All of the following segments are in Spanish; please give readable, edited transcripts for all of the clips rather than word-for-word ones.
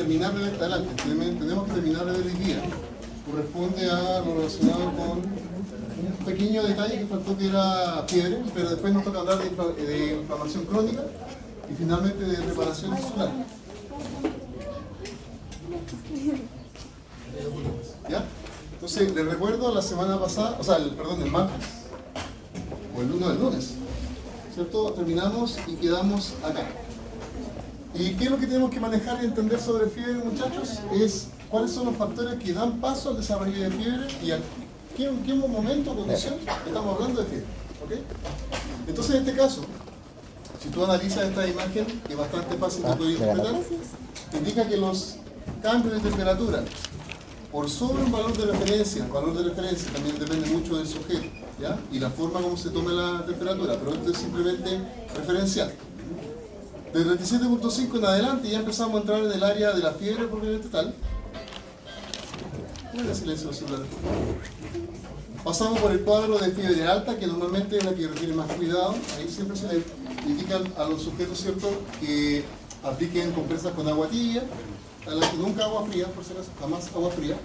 terminar de adelante, tenemos que terminar de ver hoy día. Corresponde a lo relacionado con un pequeño detalle que faltó, que era fiebre, pero después nos toca hablar de inflamación crónica y finalmente de reparación tisular. ¿Ya? Entonces, les recuerdo la semana pasada, o sea, el martes, o el lunes, ¿cierto? Terminamos y quedamos acá. ¿Y qué es lo que tenemos que manejar y entender sobre fiebre, muchachos? Es cuáles son los factores que dan paso al desarrollo de fiebre y a qué momento o condición estamos hablando de fiebre. ¿Okay? Entonces, en este caso, si tú analizas esta imagen, que es bastante fácil de poder interpretar, te indica que los cambios de temperatura por sobre un valor de referencia, el valor de referencia también depende mucho del sujeto, ¿ya? Y la forma como se tome la temperatura, pero esto es simplemente referencial. De 37.5 en adelante ya empezamos a entrar en el área de la fiebre propiamente tal. Mira el silencio del celular. Pasamos por el cuadro de fiebre alta, que normalmente es la que requiere más cuidado. Ahí siempre se le indica a los sujetos, ¿cierto?, que apliquen compresas con agua tibia, a la que nunca agua fría, por si acaso, jamás agua fría,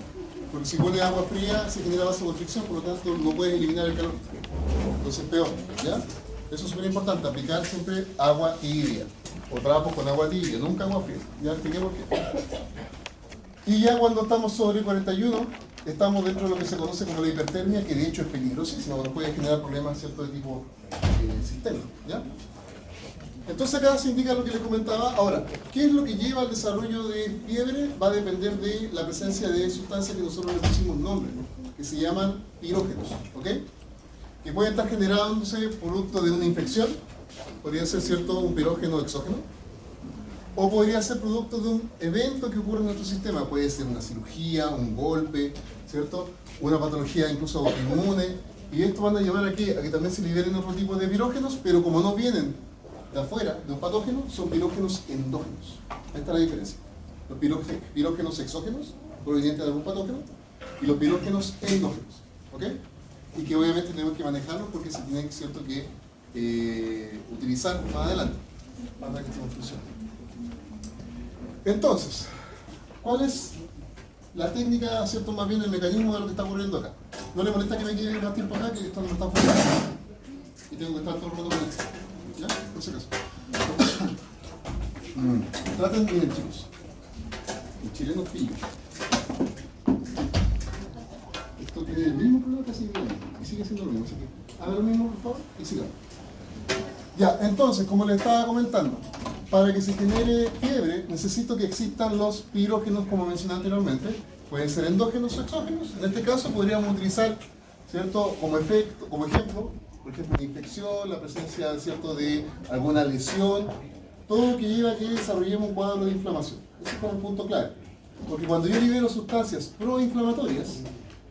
porque si pones agua fría se genera vasoconstricción, por lo tanto no puedes eliminar el calor. Entonces peor, ¿ya? Eso es súper importante, aplicar siempre agua tibia, o trapos con agua tibia, nunca agua fría. Ya expliqué por qué. Y ya cuando estamos sobre 41, estamos dentro de lo que se conoce como la hipertermia, que de hecho es peligrosísima, nos puede generar problemas, ¿cierto?, de tipo sistémico, ¿ya? Entonces acá se indica lo que les comentaba. Ahora, ¿qué es lo que lleva al desarrollo de fiebre? Va a depender de la presencia de sustancias que nosotros le pusimos nombre, que se llaman pirógenos, ¿ok? Que pueden estar generándose producto de una infección, podría ser, ¿cierto?, un pirógeno exógeno, o podría ser producto de un evento que ocurre en nuestro sistema. Puede ser una cirugía, un golpe, ¿cierto?, una patología incluso autoinmune, y esto van a llevar a que también se liberen otro tipo de pirógenos, pero como no vienen de afuera, de un patógeno, son pirógenos endógenos. Ahí está la diferencia. Los pirógenos exógenos, provenientes de algún patógeno, y los pirógenos endógenos. ¿Ok? Y que obviamente tenemos que manejarlos porque se tienen, ¿cierto?, que utilizar más adelante para que esto funcione. Entonces, ¿cuál es la técnica, ¿cierto?, más bien el mecanismo de lo que está ocurriendo acá? No le molesta que me quede más tiempo acá, que esto no me está funcionando y tengo que estar todo el rato con esto. ¿Ya? Por si acaso. Traten, miren, chicos. El chileno pillo. Esto tiene el mismo problema que sigue y sigue siendo lo mismo. Así que haga lo mismo, por favor, y sigamos. Ya, entonces, como les estaba comentando, para que se genere fiebre necesito que existan los pirógenos, como mencioné anteriormente. Pueden ser endógenos o exógenos. En este caso podríamos utilizar, ¿cierto?, como efecto, como ejemplo, por ejemplo, una infección, la presencia, ¿cierto?, de alguna lesión, todo lo que lleva a que desarrollemos un cuadro de inflamación. Ese es como un punto clave. Porque cuando yo libero sustancias proinflamatorias,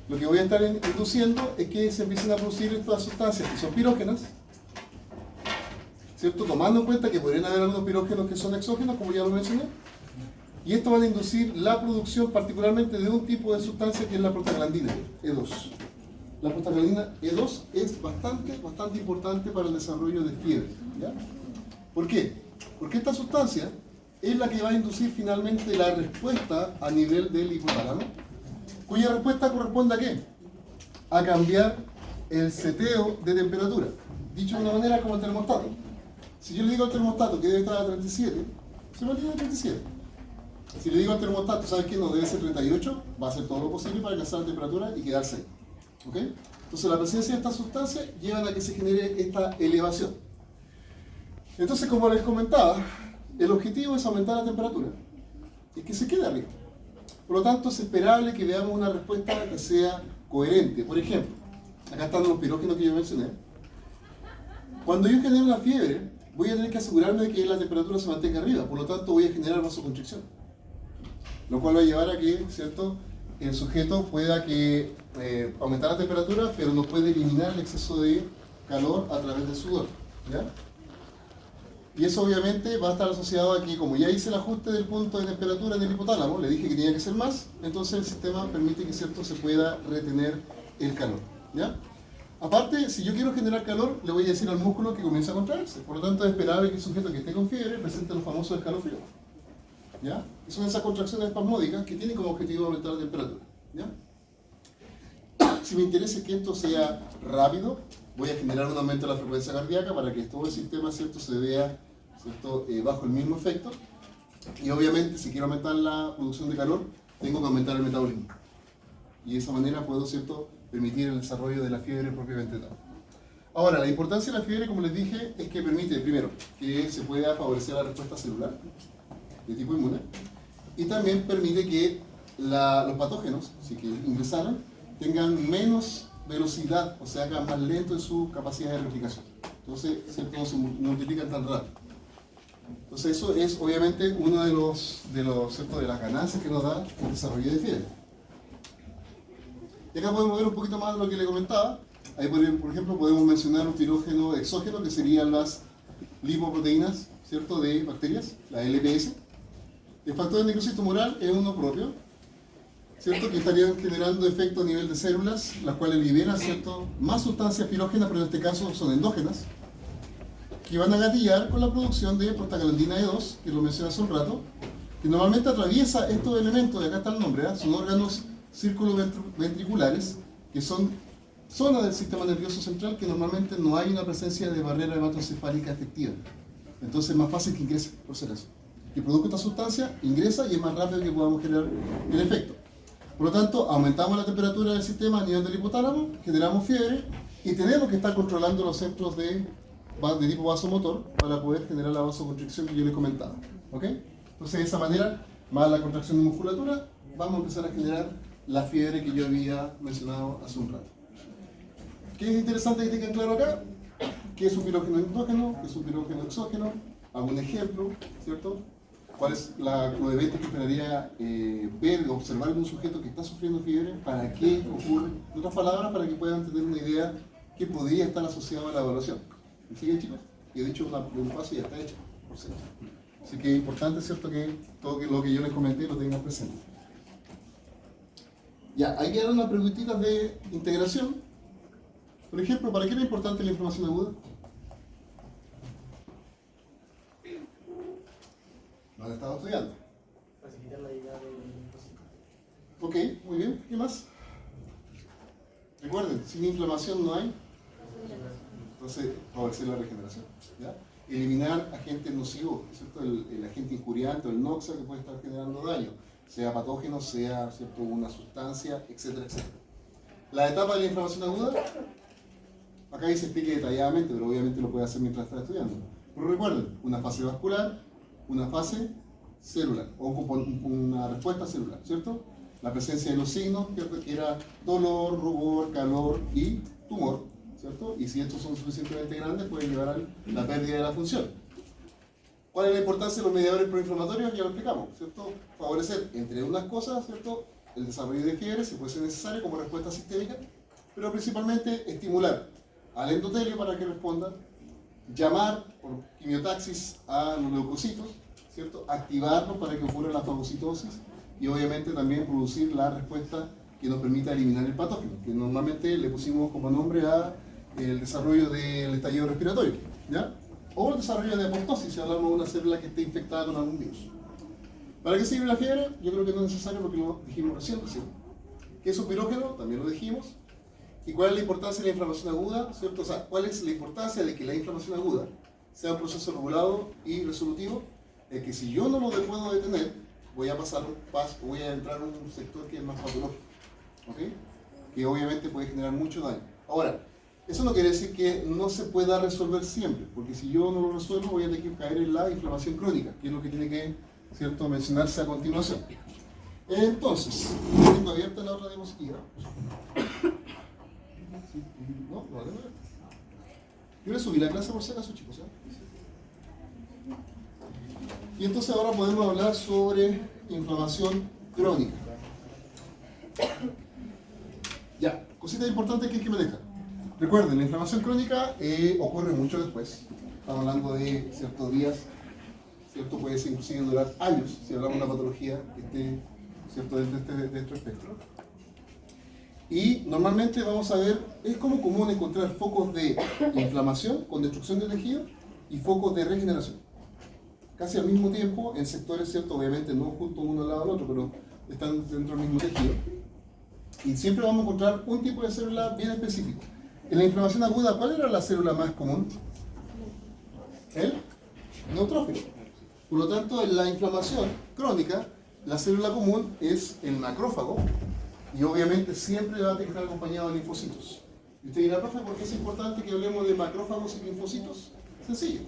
lo que voy a estar induciendo es que se empiecen a producir estas sustancias que son pirógenas, ¿cierto?, tomando en cuenta que podrían haber algunos pirógenos que son exógenos, como ya lo mencioné, y esto va a inducir la producción particularmente de un tipo de sustancia que es la prostaglandina, E2. La prostaglandina E2 es bastante importante para el desarrollo de fiebre, ¿ya? ¿Por qué? Porque esta sustancia es la que va a inducir finalmente la respuesta a nivel del hipotálamo, cuya respuesta corresponde a ¿qué? A cambiar el seteo de temperatura. Dicho de una manera, como el termostato. Si yo le digo al termostato que debe estar a 37, se mantiene a 37. Si le digo al termostato, ¿sabes qué? No debe ser 38, va a hacer todo lo posible para alcanzar la temperatura y quedarse ahí. ¿Ok? Entonces la presencia de estas sustancias lleva a que se genere esta elevación. Entonces, como les comentaba, el objetivo es aumentar la temperatura y que se quede arriba. Por lo tanto, es esperable que veamos una respuesta que sea coherente. Por ejemplo, acá están los pirógenos que yo mencioné. Cuando yo genero una fiebre, voy a tener que asegurarme de que la temperatura se mantenga arriba. Por lo tanto, voy a generar vasoconstricción, lo cual va a llevar a que, ¿cierto?, el sujeto pueda aumentar la temperatura, pero no puede eliminar el exceso de calor a través del sudor, ¿ya? Y eso obviamente va a estar asociado a que, como ya hice el ajuste del punto de temperatura en el hipotálamo, le dije que tenía que ser más, entonces el sistema permite que, ¿cierto?, se pueda retener el calor, ¿ya? Aparte, si yo quiero generar calor, le voy a decir al músculo que comience a contraerse. Por lo tanto, es esperable que el sujeto que esté con fiebre presente los famosos escalofríos. ¿ya? Y son esas contracciones espasmódicas que tienen como objetivo aumentar la temperatura, ¿ya? Si me interesa que esto sea rápido, voy a generar un aumento de la frecuencia cardíaca para que todo el sistema, ¿cierto?, se vea, ¿cierto?, bajo el mismo efecto. Y obviamente, si quiero aumentar la producción de calor, tengo que aumentar el metabolismo. Y de esa manera puedo, ¿cierto?, permitir el desarrollo de la fiebre propiamente tal. Ahora, la importancia de la fiebre, como les dije, es que permite, primero, que se pueda favorecer la respuesta celular de tipo inmune, y también permite que los patógenos, si que ingresaran, tengan menos velocidad, o sea, hagan más lento en su capacidad de replicación. Entonces, ¿cierto?, no se multiplican tan rápido. Entonces, eso es obviamente uno ¿cierto?, de las ganancias que nos da el desarrollo de fiebre. Y acá podemos ver un poquito más de lo que le comentaba. Ahí, por ejemplo, podemos mencionar un pirógeno exógeno, que serían las lipoproteínas, ¿cierto?, de bacterias, la LPS. El factor de necrosis tumoral es uno propio, ¿cierto?, que estarían generando efectos a nivel de células, las cuales liberan, ¿cierto?, más sustancias pirógenas, pero en este caso son endógenas, que van a gatillar con la producción de prostaglandina E2, que lo mencioné hace un rato, que normalmente atraviesa estos elementos, de acá está el nombre, son órganos círculo-ventriculares, que son zonas del sistema nervioso central que normalmente no hay una presencia de barrera hematoencefálica efectiva. Entonces es más fácil que ingrese, por ser eso. Que produzca esta sustancia, ingresa y es más rápido que podamos generar el efecto. Por lo tanto, aumentamos la temperatura del sistema a nivel del hipotálamo, generamos fiebre y tenemos que estar controlando los centros de tipo vasomotor para poder generar la vasoconstricción que yo les comentaba. ¿Ok? Entonces, de esa manera, más la contracción de musculatura, vamos a empezar a generar la fiebre que yo había mencionado hace un rato. ¿Qué es interesante que tengan claro acá? ¿Qué es un pirógeno endógeno? ¿Qué es un pirógeno exógeno? Algún ejemplo, ¿cierto? ¿Cuál es los eventos que esperaría ver o observar en un sujeto que está sufriendo fiebre? ¿Para qué ocurre? En otras palabras, para que puedan tener una idea que podría estar asociado a la evaluación. ¿Me siguen, chicos? Y he dicho un paso y ya está hecho, por cierto. Así que es importante, ¿cierto?, que todo lo que yo les comenté lo tengan presente. Ya, ahí quedaron unas preguntitas de integración. Por ejemplo, ¿para qué era importante la inflamación aguda? No la estaba estudiando. Facilitar la llegada del linfocito. Ok, muy bien. ¿Qué más? Recuerden, sin inflamación no hay. Entonces, favorecer la regeneración. ¿Ya? Eliminar agentes nocivos, ¿cierto? El agente injuriante o el noxa que puede estar generando daño, sea patógeno, sea, ¿cierto?, una sustancia, etcétera, etcétera. La etapa de la inflamación aguda, acá ahí se explica detalladamente, pero obviamente lo puede hacer mientras está estudiando. Pero recuerden, una fase vascular, una fase celular, o una respuesta celular, ¿cierto? La presencia de los signos, ¿cierto?, que era dolor, rubor, calor y tumor, ¿cierto? Y si estos son suficientemente grandes, pueden llevar a la pérdida de la función. ¿Cuál es la importancia de los mediadores proinflamatorios? Ya lo explicamos, ¿cierto? Favorecer, entre unas cosas, ¿cierto?, el desarrollo de fiebre, si puede ser necesario como respuesta sistémica, pero principalmente estimular al endotelio para que responda, llamar por quimiotaxis a los leucocitos, ¿cierto?, activarlos para que ocurra la fagocitosis y obviamente también producir la respuesta que nos permita eliminar el patógeno, que normalmente le pusimos como nombre a el desarrollo del estallido respiratorio, ¿ya? O el desarrollo de apoptosis, si hablamos de una célula que esté infectada con algún virus. ¿Para qué sirve la fiebre? Yo creo que no es necesario porque lo dijimos recién. ¿Qué es un pirógeno? También lo dijimos. ¿Y cuál es la importancia de la inflamación aguda? ¿Cierto? O sea, ¿cuál es la importancia de que la inflamación aguda sea un proceso regulado y resolutivo? Es que si yo no lo puedo detener, voy a entrar en un sector que es más patológico, ¿ok? Que obviamente puede generar mucho daño. Ahora, eso no quiere decir que no se pueda resolver siempre, porque si yo no lo resuelvo voy a tener que caer en la inflamación crónica, que es lo que tiene que, ¿cierto?, mencionarse a continuación. Entonces, tengo abierta la otra diapositiva. No, yo le subí la clase por si acaso, chicos, ¿eh? Y entonces ahora podemos hablar sobre inflamación crónica. Ya, cositas importantes que hay que manejar. Recuerden, la inflamación crónica ocurre mucho después. Estamos hablando de ciertos días, ¿cierto? Puede ser inclusive durar años, si hablamos de una patología que esté, ¿cierto?, de este espectro. Y normalmente vamos a ver, es como común encontrar focos de inflamación con destrucción de tejido y focos de regeneración. casi al mismo tiempo en sectores, ¿cierto? Obviamente no juntos uno al lado del otro, pero están dentro del mismo tejido. Y siempre vamos a encontrar un tipo de célula bien específico. En la inflamación aguda, ¿cuál era la célula más común? El neutrófilo. Por lo tanto, en la inflamación crónica, la célula común es el macrófago y obviamente siempre va a tener que estar acompañado de linfocitos. Y usted dirá, profe, ¿por qué es importante que hablemos de macrófagos y linfocitos? Sencillo.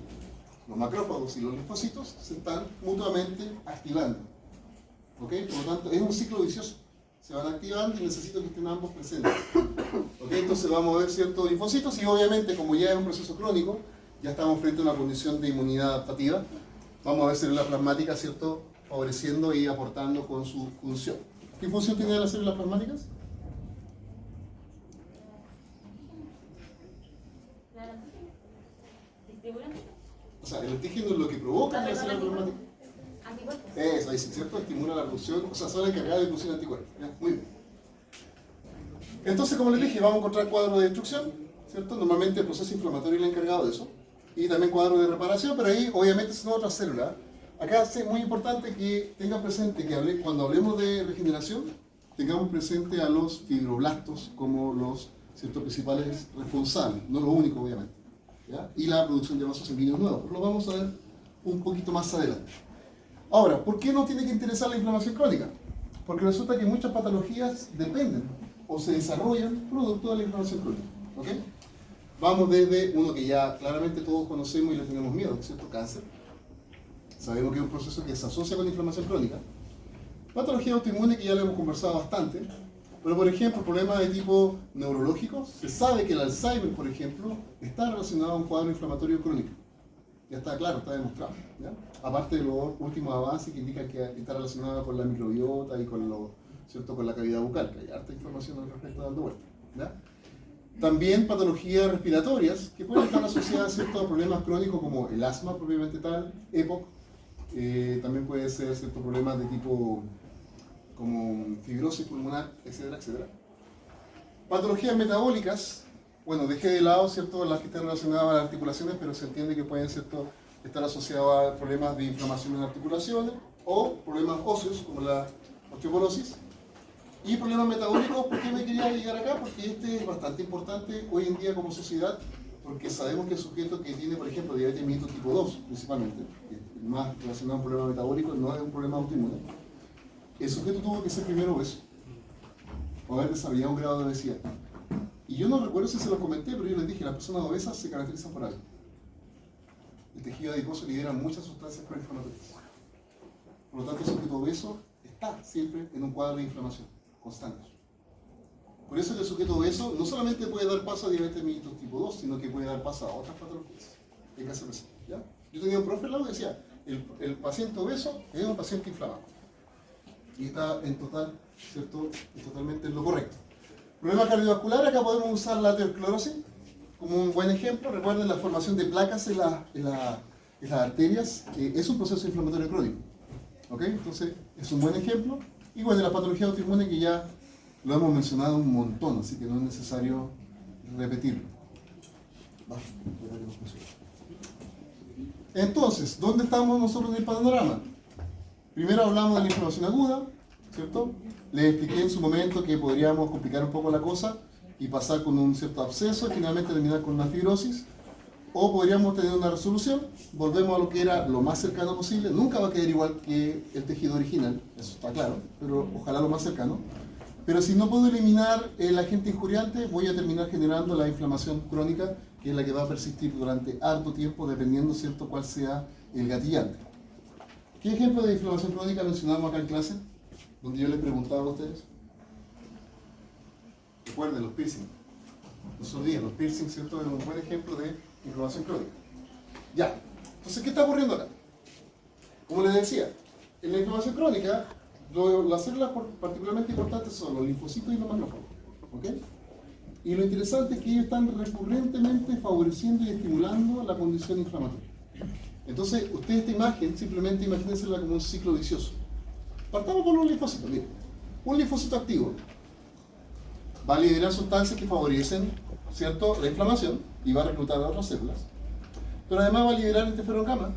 Los macrófagos y los linfocitos se están mutuamente activando. ¿Ok? Por lo tanto, es un ciclo vicioso. Se van activando y necesito que estén ambos presentes. ¿Ok? Entonces vamos a ver ciertos linfocitos y obviamente, como ya es un proceso crónico, ya estamos frente a una condición de inmunidad adaptativa. Vamos a ver células plasmáticas, ¿cierto? Favoreciendo y aportando con su función. ¿Qué función tienen las células plasmáticas? O sea, el antígeno es lo que provoca la célula plasmática. Eso, ahí sí, ¿cierto? Estimula la producción, o sea, son encargadas de producir anticuerpos. ¿Ya? Muy bien. Entonces, como les dije, vamos a encontrar cuadros de destrucción, ¿cierto? Normalmente el proceso inflamatorio es el encargado de eso. Y también cuadros de reparación, pero ahí obviamente son otras células. Acá es muy importante que tengan presente que cuando hablemos de regeneración, tengamos presente a los fibroblastos como los, ¿cierto?, principales responsables, no los únicos obviamente. ¿Ya? Y la producción de vasos sanguíneos nuevos, pero lo vamos a ver un poquito más adelante. Ahora, ¿por qué no tiene que interesar la inflamación crónica? Porque resulta que muchas patologías dependen o se desarrollan producto de la inflamación crónica. ¿Ok? Vamos desde uno que ya claramente todos conocemos y le tenemos miedo, ¿cierto? Cáncer. Sabemos que es un proceso que se asocia con la inflamación crónica. Patología autoinmune, que ya lo hemos conversado bastante. Pero, por ejemplo, problemas de tipo neurológico. Se sabe que el Alzheimer, por ejemplo, está relacionado a un cuadro inflamatorio crónico. Ya está claro, está demostrado. ¿Ya? Aparte de los últimos avances que indican que está relacionado con la microbiota y con, ¿cierto?, con la cavidad bucal, que hay harta información al respecto dando vuelta. ¿Ya? También patologías respiratorias que pueden estar asociadas, ¿cierto?, a problemas crónicos como el asma propiamente tal, EPOC. También puede ser ciertos problemas de tipo como fibrosis pulmonar, etcétera, etcétera. Patologías metabólicas, bueno, dejé de lado, ¿cierto?, las que están relacionadas a las articulaciones, pero se entiende que pueden, ¿cierto?, estar asociadas a problemas de inflamación en articulaciones o problemas óseos como la osteoporosis. Y problemas metabólicos, ¿por qué me quería llegar acá? Porque este es bastante importante hoy en día como sociedad, porque sabemos que el sujeto que tiene, por ejemplo, diabetes mellitus tipo 2, principalmente, el más relacionado a un problema metabólico, no es un problema autoinmune, el sujeto tuvo que ser primero obeso, o haber desarrollado un grado de obesidad. Y yo no recuerdo si se lo comenté, pero yo les dije, las personas obesas se caracterizan por algo. El tejido adiposo libera muchas sustancias proinflamatorias. Por lo tanto, el sujeto obeso está siempre en un cuadro de inflamación constante. Por eso el sujeto obeso no solamente puede dar paso a diabetes mellitus tipo 2, sino que puede dar paso a otras patologías. Hay que hacerlo así, ¿ya? Yo tenía un profe al lado que decía, el paciente obeso es un paciente inflamado. Y está en total, ¿cierto?, totalmente en lo correcto. Problema cardiovascular, acá podemos usar la aterosclerosis como un buen ejemplo. Recuerden la formación de placas en las arterias, es un proceso inflamatorio crónico. ¿Ok? Entonces, es un buen ejemplo. Y bueno, la patología autoinmune que ya lo hemos mencionado un montón, así que no es necesario repetirlo. Entonces, ¿dónde estamos nosotros en el panorama? Primero hablamos de la inflamación aguda, ¿cierto? Les expliqué en su momento que podríamos complicar un poco la cosa y pasar con un cierto absceso y finalmente terminar con una fibrosis. O podríamos tener una resolución, volvemos a lo que era lo más cercano posible. Nunca va a quedar igual que el tejido original, eso está claro, pero ojalá lo más cercano. Pero si no puedo eliminar el agente injuriante, voy a terminar generando la inflamación crónica, que es la que va a persistir durante harto tiempo, dependiendo, ¿cierto?, cuál sea el gatillante. ¿Qué ejemplo de inflamación crónica mencionamos acá en clase? Donde yo les preguntaba a ustedes. Recuerden, los piercings. No se olviden, los piercings, ¿cierto?, es un buen ejemplo de inflamación crónica. Ya, entonces, ¿qué está ocurriendo acá? Como les decía, en la inflamación crónica, las células particularmente importantes son los linfocitos y los macrófagos. ¿Ok? Y lo interesante es que ellos están recurrentemente favoreciendo y estimulando la condición inflamatoria. Entonces, ustedes esta imagen, simplemente imagínensela como un ciclo vicioso. Partamos por los linfocitos. Miren, un linfocito activo va a liberar sustancias que favorecen, ¿cierto?, la inflamación y va a reclutar a otras células. Pero además va a liberar interferón gamma,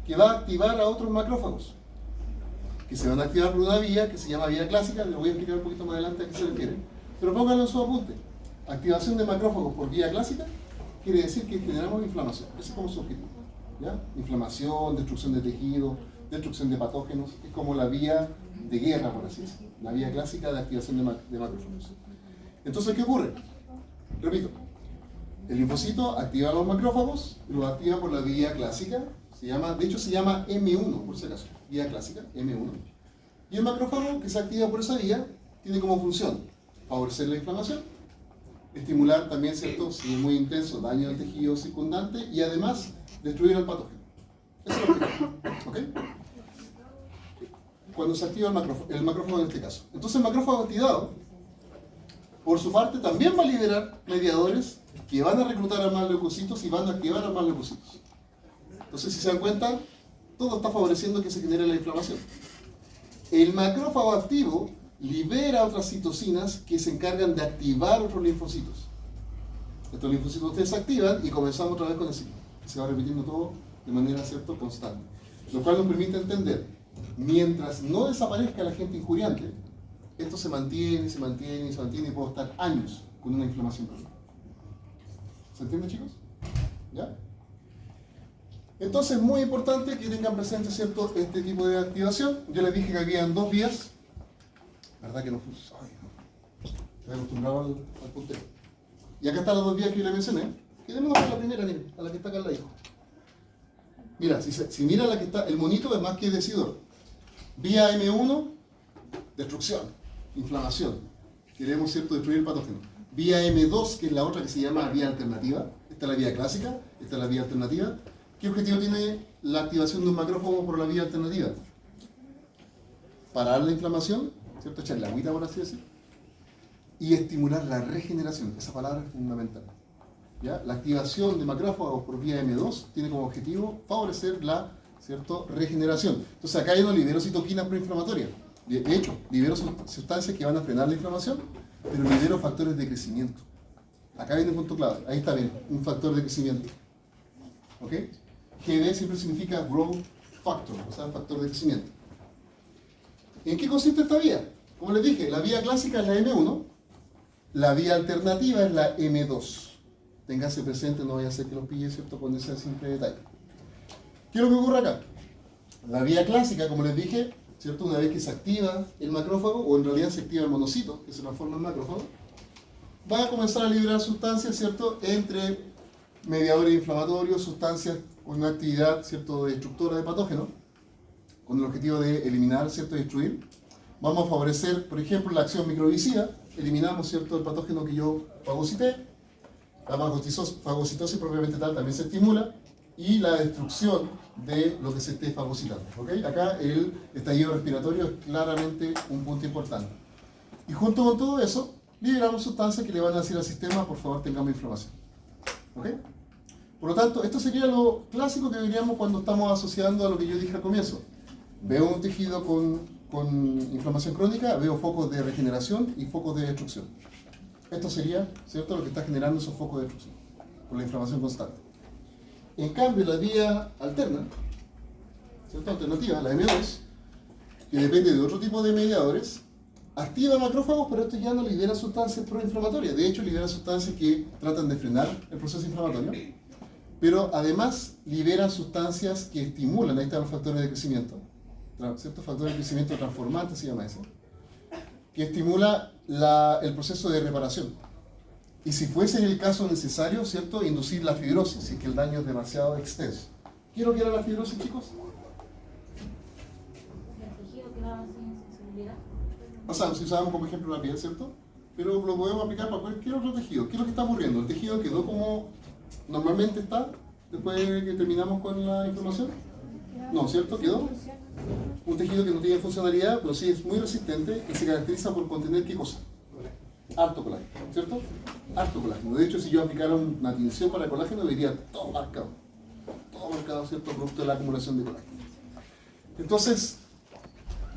que va a activar a otros macrófagos, que se van a activar por una vía que se llama vía clásica, les voy a explicar un poquito más adelante a qué se refiere, pero pónganlo en su apunte. Activación de macrófagos por vía clásica quiere decir que generamos inflamación, ese es como su objetivo, ¿ya? Inflamación, destrucción de tejidos, destrucción de patógenos, es como la vía de guerra, por así decirlo, la vía clásica de activación de macrófagos. Entonces, ¿qué ocurre? Repito, el linfocito activa los macrófagos, los activa por la vía clásica, de hecho se llama M1, por si acaso, vía clásica, M1. Y el macrófago que se activa por esa vía tiene como función favorecer la inflamación, estimular también, ¿cierto?, si es muy intenso, daño al tejido circundante y además destruir el patógeno. Eso es lo que ¿ok? Cuando se activa el macrófago en este caso. Entonces el macrófago activado, por su parte, también va a liberar mediadores que van a reclutar a más leucocitos y van a activar a más leucocitos. Entonces, si se dan cuenta, todo está favoreciendo que se genere la inflamación. El macrófago activo libera otras citocinas que se encargan de activar otros linfocitos. Estos linfocitos se desactivan y comenzamos otra vez con el ciclo. Se va repitiendo todo de manera, ¿cierto?, constante. Lo cual nos permite entender, mientras no desaparezca el agente injuriante, esto se mantiene, se mantiene y se mantiene y puedo estar años con una inflamación crónica. ¿Se entiende, chicos? ¿Ya? Entonces, muy importante que tengan presente, ¿cierto?, este tipo de activación. Yo les dije que habían dos vías. ¿Verdad que no funciona? Estoy acostumbrado al puntero. Y acá están las dos vías que yo les mencioné. Quedémonos con la primera, miren, a la que está acá al lado. Mira, si mira la que está, el monito es más que decidor. Vía M1, destrucción, inflamación. Queremos, ¿cierto?, destruir el patógeno. Vía M2, que es la otra que se llama vía alternativa. Esta es la vía clásica, esta es la vía alternativa. ¿Qué objetivo tiene la activación de un macrófago por la vía alternativa? Parar la inflamación, ¿cierto?, echarle agüita, por así decir, y estimular la regeneración. Esa palabra es fundamental. ¿Ya? La activación de macrófagos por vía M2 tiene como objetivo favorecer la, ¿cierto?, regeneración. Entonces acá yo no libero citoquinas proinflamatorias. De hecho, libero sustancias que van a frenar la inflamación, pero libero factores de crecimiento. Acá viene el punto clave. Ahí está bien, un factor de crecimiento. ¿Ok? GD siempre significa growth factor, o sea, factor de crecimiento. ¿En qué consiste esta vía? Como les dije, la vía clásica es la M1, la vía alternativa es la M2. Ténganse presente, no vaya a ser que los pille, ¿cierto?, con ese simple detalle. ¿Qué es lo que ocurre acá? La vía clásica, como les dije, ¿cierto?, una vez que se activa el macrófago, o en realidad se activa el monocito, que se transforma en macrófago, va a comenzar a liberar sustancias, ¿cierto?, entre mediadores inflamatorios, sustancias con una actividad, ¿cierto?, destructora de patógenos, con el objetivo de eliminar, ¿cierto?, y destruir. Vamos a favorecer, por ejemplo, la acción microbicida, eliminamos, ¿cierto?, el patógeno que yo fagocité, la fagocitosis propiamente tal también se estimula, y la destrucción de lo que se esté fagocitando. ¿Okay? Acá el estallido respiratorio es claramente un punto importante. Y junto con todo eso, liberamos sustancias que le van a decir al sistema, por favor, tengamos inflamación. ¿Okay? Por lo tanto, esto sería lo clásico que diríamos cuando estamos asociando a lo que yo dije al comienzo. Veo un tejido con inflamación crónica, veo focos de regeneración y focos de destrucción. Esto sería, ¿cierto?, lo que está generando esos focos de destrucción, por la inflamación constante. En cambio, la vía alterna, ¿cierto?, alternativa, la M2, que depende de otro tipo de mediadores, activa macrófagos, pero esto ya no libera sustancias proinflamatorias. De hecho, libera sustancias que tratan de frenar el proceso inflamatorio, pero además libera sustancias que estimulan, ahí están los factores de crecimiento, ¿cierto?, factores de crecimiento transformantes se llama eso, que estimula el proceso de reparación. Y si fuese el caso necesario, ¿cierto?, inducir la fibrosis, si es que el daño es demasiado extenso. ¿Qué es lo que era la fibrosis, chicos? El tejido quedaba sin sensibilidad. O sea, si usábamos como ejemplo la piel, ¿cierto? Pero lo podemos aplicar para cualquier otro tejido. ¿Qué es lo que está ocurriendo? ¿El tejido quedó como normalmente está después de que terminamos con la inflamación? No, ¿cierto? ¿Quedó? Un tejido que no tiene funcionalidad, pero sí es muy resistente, que se caracteriza por contener ¿qué cosa? Harto colágeno, ¿cierto? Harto colágeno. De hecho, si yo aplicara una tinción para colágeno, vería todo marcado, ¿cierto? Producto de la acumulación de colágeno. Entonces,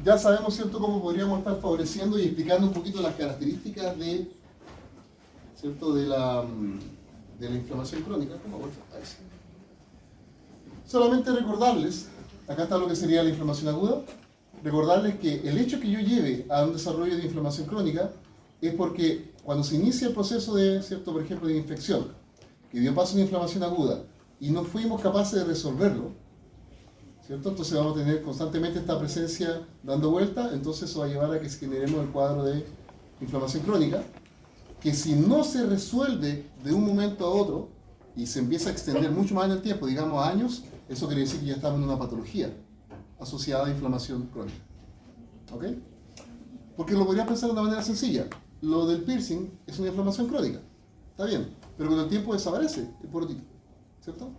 ya sabemos, ¿cierto?, cómo podríamos estar favoreciendo y explicando un poquito las características de, ¿cierto?, de la inflamación crónica. Solamente recordarles Acá está lo que sería la inflamación aguda. Recordarles que el hecho que yo lleve a un desarrollo de inflamación crónica es porque cuando se inicia el proceso de, ¿cierto? Por ejemplo, de infección, que dio paso a una inflamación aguda y no fuimos capaces de resolverlo, ¿cierto? Entonces vamos a tener constantemente esta presencia dando vuelta, entonces eso va a llevar a que generemos el cuadro de inflamación crónica, que si no se resuelve de un momento a otro y se empieza a extender mucho más en el tiempo, digamos años, eso quiere decir que ya estamos en una patología asociada a inflamación crónica. ¿Ok? Porque lo podría pensar de una manera sencilla. Lo del piercing es una inflamación crónica. Está bien, pero con el tiempo desaparece el porotito, ¿cierto?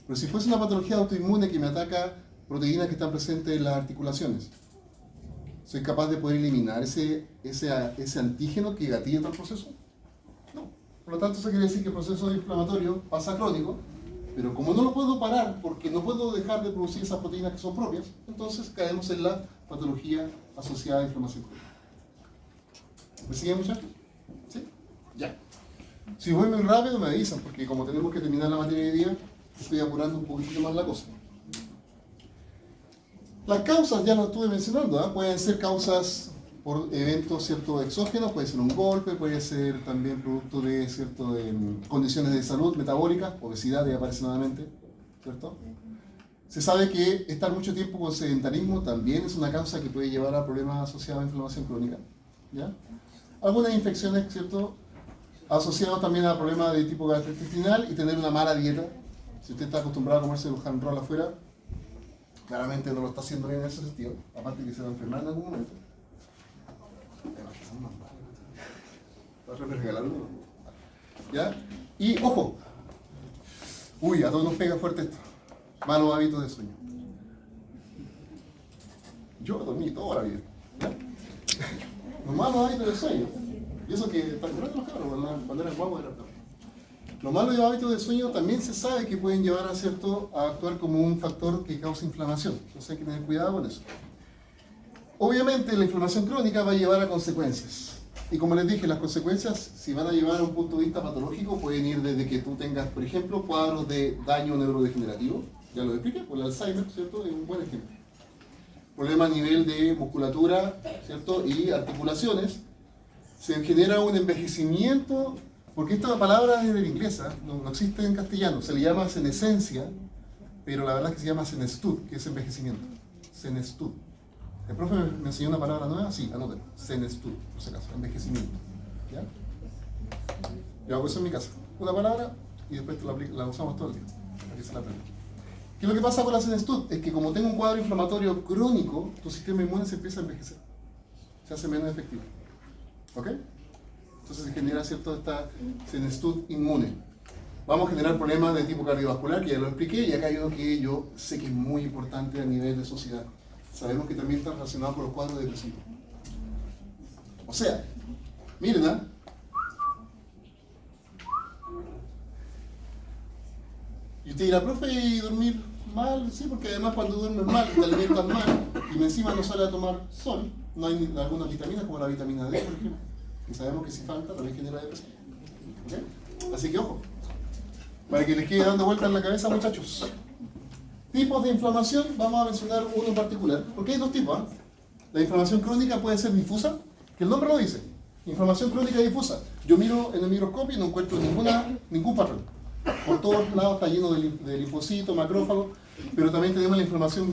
Pero si fuese una patología autoinmune que me ataca proteínas que están presentes en las articulaciones, ¿soy capaz de poder eliminar ese antígeno que gatilla todo el proceso? No. Por lo tanto, eso quiere decir que el proceso inflamatorio pasa crónico, pero como no lo puedo parar porque no puedo dejar de producir esas proteínas que son propias, entonces caemos en la patología asociada a inflamación crónica. ¿Me siguen, muchachos? ¿Sí? Ya. Si voy muy rápido me avisan, porque como tenemos que terminar la materia de día, estoy apurando un poquito más la cosa. Las causas ya las estuve mencionando, ¿eh? Pueden ser causas por eventos, ¿cierto?, exógenos, puede ser un golpe, puede ser también producto de, ¿cierto?, de condiciones de salud metabólicas, obesidad ya aparece nuevamente, ¿cierto? Se sabe que estar mucho tiempo con sedentarismo también es una causa que puede llevar a problemas asociados a inflamación crónica, ¿ya? Algunas infecciones, ¿cierto?, asociadas también a problemas de tipo gastrointestinal y tener una mala dieta. Si usted está acostumbrado a comerse los hand roll afuera, claramente no lo está haciendo bien en ese sentido, aparte que se va a enfermar en algún momento. ¿Ya? Y ojo, uy, a todos nos pega fuerte esto, malos hábitos de sueño. Yo dormí toda la vida, ¿ya? Los malos hábitos de sueño, y eso que está curando los cabros, cuando eran guapos era todo. Los malos hábitos de sueño también se sabe que pueden llevar a, ¿cierto?, a actuar como un factor que causa inflamación. Entonces hay que tener cuidado con eso. Obviamente la inflamación crónica va a llevar a consecuencias. Y como les dije, las consecuencias, si van a llevar a un punto de vista patológico, pueden ir desde que tú tengas, por ejemplo, cuadros de daño neurodegenerativo. Ya lo expliqué, por el Alzheimer, ¿cierto? Es un buen ejemplo. Problema a nivel de musculatura, ¿cierto?, y articulaciones. Se genera un envejecimiento. Porque esta palabra es del inglés, no existe en castellano, se le llama senescencia, pero la verdad es que se llama senestud, que es envejecimiento. Senestud. ¿El profe me enseñó una palabra nueva? Sí, anótelo. Senestud, por si acaso, envejecimiento. ¿Ya? Yo hago eso en mi casa. Una palabra y después la usamos todo el día, para que se la aprenda. ¿Qué es lo que pasa con la senestud? Es que como tengo un cuadro inflamatorio crónico, tu sistema inmune se empieza a envejecer. Se hace menos efectivo. ¿Ok? Entonces se genera, ¿cierto?, esta senestud inmune. Vamos a generar problemas de tipo cardiovascular, que ya lo expliqué, y acá hay uno que yo sé que es muy importante a nivel de sociedad. Sabemos que también está relacionado con los cuadros depresivos. O sea, miren, ¿ah? Y usted dirá, profe, ¿y dormir mal? Sí, porque además cuando duermes mal, te alimentas mal, y encima no sale a tomar sol, no hay algunas vitaminas, como la vitamina D, por ejemplo. Y sabemos que si falta también genera depresión. ¿Okay? Así que ojo, para que les quede dando vueltas en la cabeza, muchachos. Tipos de inflamación, vamos a mencionar uno en particular, porque hay dos tipos. La inflamación crónica puede ser difusa, que el nombre lo dice, inflamación crónica difusa. Yo miro en el microscopio y no encuentro ningún patrón. Por todos lados está lleno de linfocitos, macrófagos, pero también tenemos la inflamación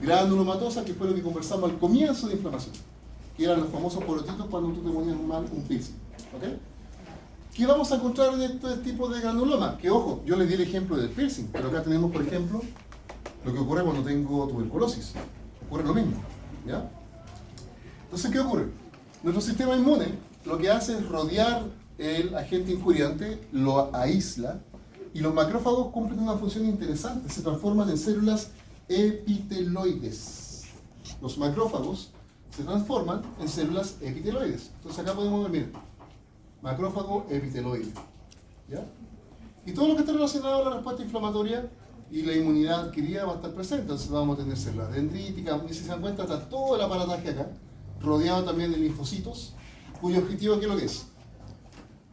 granulomatosa, que fue lo que conversamos al comienzo de inflamación, que eran los famosos porotitos cuando tú te ponías mal un piercing. ¿Okay? ¿Qué vamos a encontrar en este tipo de granuloma? Que ojo, yo les di el ejemplo del piercing, pero acá tenemos, por ejemplo, lo que ocurre cuando tengo tuberculosis. Ocurre lo mismo, ¿ya? Entonces, ¿qué ocurre? Nuestro sistema inmune lo que hace es rodear el agente injuriante, lo aísla, y los macrófagos cumplen una función interesante, se transforman en células epiteloides. Los macrófagos se transforman en células epiteloides. Entonces acá podemos ver, miren, macrófago epiteloide, ¿ya? Y todo lo que está relacionado a la respuesta inflamatoria y la inmunidad adquirida va a estar presente. Entonces vamos a tener células dendríticas, y si se dan cuenta está todo el aparataje acá, rodeado también de linfocitos, cuyo objetivo, ¿qué es lo que es?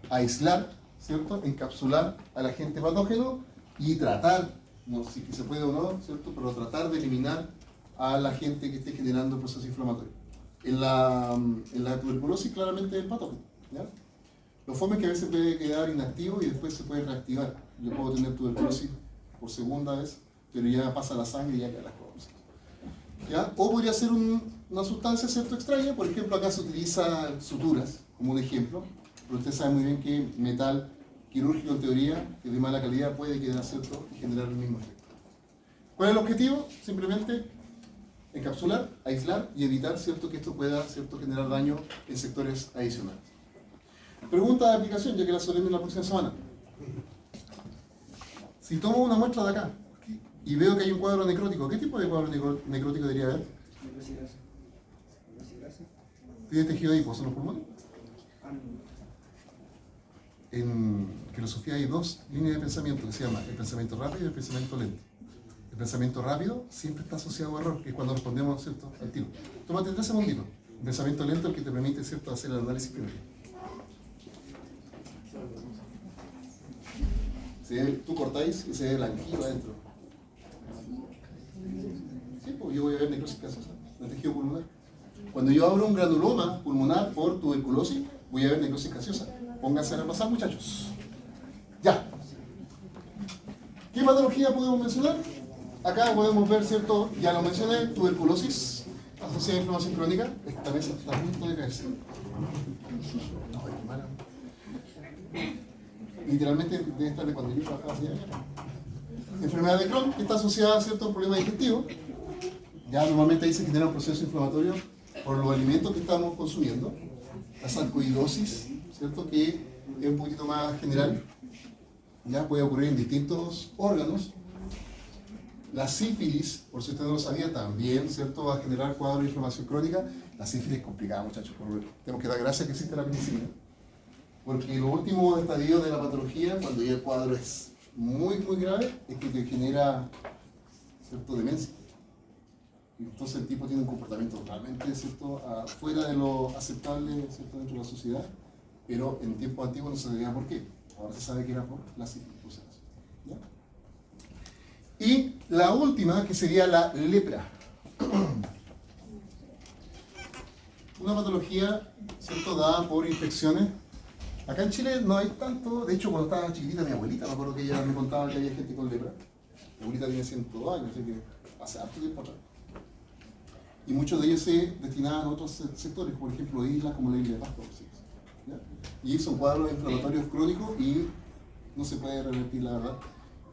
Aislar, ¿cierto? Encapsular al agente patógeno y tratar no si que se puede o no, ¿cierto? Pero tratar de eliminar a la gente que esté generando proceso inflamatorio. En la tuberculosis claramente es el patógeno, ¿ya? Lo fome es que a veces puede quedar inactivo y después se puede reactivar. Yo puedo tener tuberculosis por segunda vez, pero ya pasa la sangre y ya quedan las cosas. ¿Ya? O podría ser una sustancia, ¿cierto?, extraña. Por ejemplo, acá se utilizan suturas como un ejemplo, pero usted sabe muy bien que metal quirúrgico en teoría, que de mala calidad, puede quedar, ¿cierto?, y generar el mismo efecto. ¿Cuál es el objetivo? Simplemente encapsular, aislar y evitar, ¿cierto?, que esto pueda, ¿cierto?, generar daño en sectores adicionales. Pregunta de aplicación, ya que la solemos la próxima semana. Si tomo una muestra de acá y veo que hay un cuadro necrótico, ¿qué tipo de cuadro necrótico debería haber? ¿Tiene tejido adiposo en los pulmones? En filosofía hay dos líneas de pensamiento que se llama el pensamiento rápido y el pensamiento lento. El pensamiento rápido siempre está asociado a error, que es cuando respondemos, ¿cierto?, al tiro. Tómate 3 segunditos. El pensamiento lento es el que te permite, ¿cierto?, hacer el análisis primero. Tú cortáis y se ve blanquillo adentro. Sí, pues yo voy a ver necrosis gaseosa en el tejido pulmonar. Cuando yo abro un granuloma pulmonar por tuberculosis, voy a ver necrosis gaseosa. Pónganse a repasar, muchachos. Ya. ¿Qué patología podemos mencionar? Acá podemos ver, ¿cierto? Ya lo mencioné, tuberculosis asociada a inflamación crónica. Esta mesa está a punto de caerse. No, hermana. Literalmente debe estar de cuando yo trabajaba hace años. Enfermedad de Crohn, que está asociada, ¿cierto?, a un problema digestivo. Ya normalmente ahí se genera un proceso inflamatorio por los alimentos que estamos consumiendo. La sarcoidosis, ¿cierto?, que es un poquito más general. Ya puede ocurrir en distintos órganos. La sífilis, por si usted no lo sabía, también, ¿cierto?, va a generar cuadros de inflamación crónica. La sífilis es complicada, muchachos. Tenemos que dar gracias que existe la penicilina. Porque lo último estadio de la patología, cuando ya el cuadro es muy, muy grave, es que te genera, ¿cierto?, demencia. Y entonces el tipo tiene un comportamiento realmente, ¿cierto?, fuera de lo aceptable, ¿cierto?, dentro de la sociedad, pero en tiempos antiguos no se sabía por qué. Ahora se sabe que era por la sífilis, por si acaso. ¿Ya? Y la última, que sería la lepra. Una patología, ¿cierto?, dada por infecciones. Acá en Chile no hay tanto. De hecho, cuando estaba chiquitita mi abuelita, me acuerdo que ella me contaba que había gente con lepra. Mi abuelita tiene 102 años, así que hace harto tiempo atrás. Y muchos de ellos se destinaban a otros sectores, por ejemplo, islas como la isla de Pascua. ¿Ya? Y son cuadros inflamatorios crónicos y no se puede revertir, la verdad.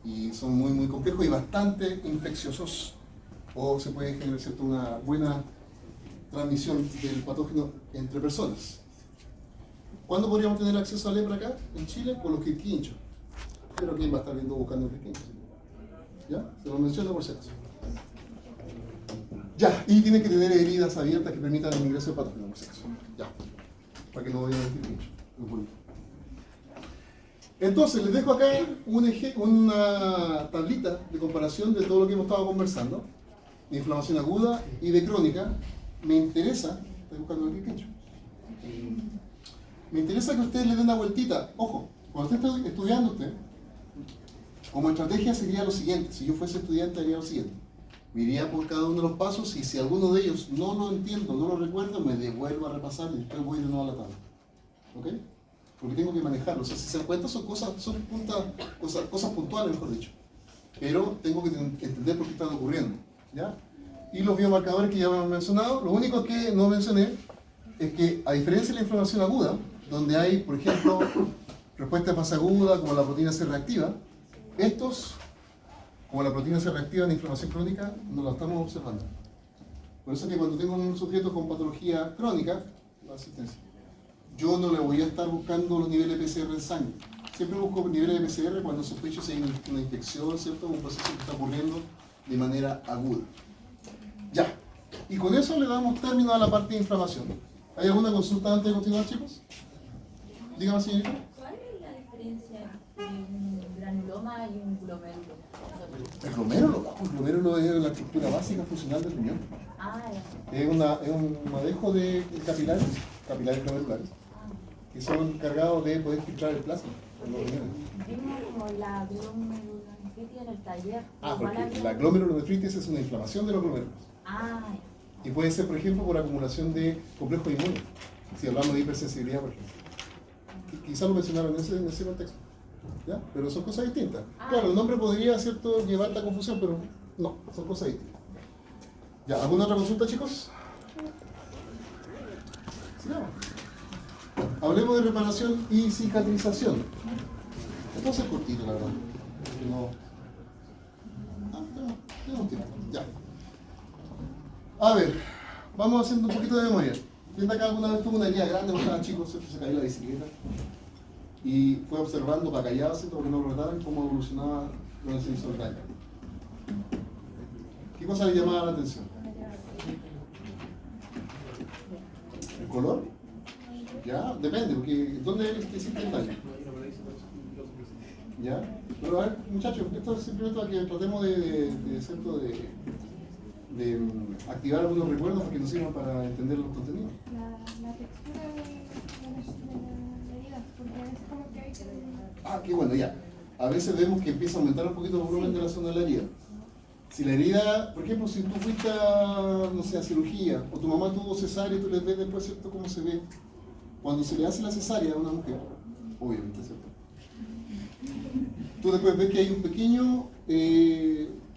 Y son muy, muy complejos y bastante infecciosos. O se puede generar, ¿cierto?, una buena transmisión del patógeno entre personas. ¿Cuándo podríamos tener acceso a lepra acá, en Chile? Con los quirquinchos. Pero ¿quién va a estar viendo buscando quirquinchos? ¿Ya? Se lo menciono por si acaso. Ya, y tiene que tener heridas abiertas que permitan el ingreso de patógeno, por si acaso. Ya, para que no vayan a quirquinchos. Entonces, les dejo acá una tablita de comparación de todo lo que hemos estado conversando, de inflamación aguda y de crónica. Me interesa, estoy buscando el quirquincho. Me interesa que ustedes le den una vueltita. Ojo, cuando usted está estudiando como estrategia sería lo siguiente. Si yo fuese estudiante haría lo siguiente. Me iría por cada uno de los pasos y si alguno de ellos no lo entiendo, no lo recuerdo, me devuelvo a repasar y después voy de nuevo a la tabla. ¿Ok? Porque tengo que manejarlo. O sea, si se dan cuenta son cosas puntuales, mejor dicho. Pero tengo que entender por qué están ocurriendo. ¿Ya? Y los biomarcadores que ya hemos mencionado, lo único que no mencioné es que, a diferencia de la inflamación aguda, donde hay, por ejemplo, respuesta de fase aguda, como la proteína C reactiva, estos, como la proteína C reactiva en inflamación crónica, no la estamos observando. Por eso es que cuando tengo un sujeto con patología crónica, la asistencia, yo no le voy a estar buscando los niveles de PCR en sangre. Siempre busco niveles de PCR cuando sospecho si hay una infección, ¿cierto? Un proceso que está ocurriendo de manera aguda. Ya. Y con eso le damos término a la parte de inflamación. ¿Hay alguna consulta antes de continuar, chicos? Dígame, señorita. ¿Cuál es la diferencia entre un granuloma y un glomérulo? El glomérulo es la estructura básica funcional del riñón. Ah, ya. Es un madejo de capilares glomerulares, que son encargados de poder filtrar el plasma. Vimos como la glomerulonephritis. glomerulonefritis en el taller. Ah, Igual porque había- la glomerulonefritis es una inflamación de los glomérulos. Ah, Y puede ser, por ejemplo, por acumulación de complejos inmunes. Si hablamos de hipersensibilidad, por ejemplo. Quizás lo mencionaron en ese contexto. ¿Ya? Pero son cosas distintas. Claro, el nombre podría, ¿cierto?, llevar la confusión, pero no, son cosas distintas. ¿Ya? ¿Alguna otra consulta, chicos? Sigamos. Hablemos de reparación y cicatrización. Esto va a ser cortito, la verdad. No. Tenemos tiempo. Ya. A ver, vamos haciendo un poquito de memoria. ¿Quién de acá alguna vez tuvo una herida grande cuando estaba chico, ¿cierto? Se cayó la bicicleta? Y fue observando para callar, ¿cierto? Porque no lo retaran cómo evolucionaba lo que se hizo el daño. ¿Qué cosa le llamaba la atención? ¿El color? Ya, depende, porque ¿dónde es que existe el daño? ¿Ya? Pero a ver, muchachos, esto es simplemente para que tratemos ¿cierto? de activar algunos recuerdos para que nos sirvan para entender los contenidos. La textura de la herida, porque a veces como que hay que... Ah, qué bueno, ya. A veces vemos que empieza a aumentar un poquito el volumen de la zona de la herida. Si la herida, por ejemplo, si tú fuiste a, no sé, a cirugía, o tu mamá tuvo cesárea y tú le ves después, ¿cierto?, cómo se ve. Cuando se le hace la cesárea a una mujer, obviamente, ¿cierto?, tú después ves que hay un pequeño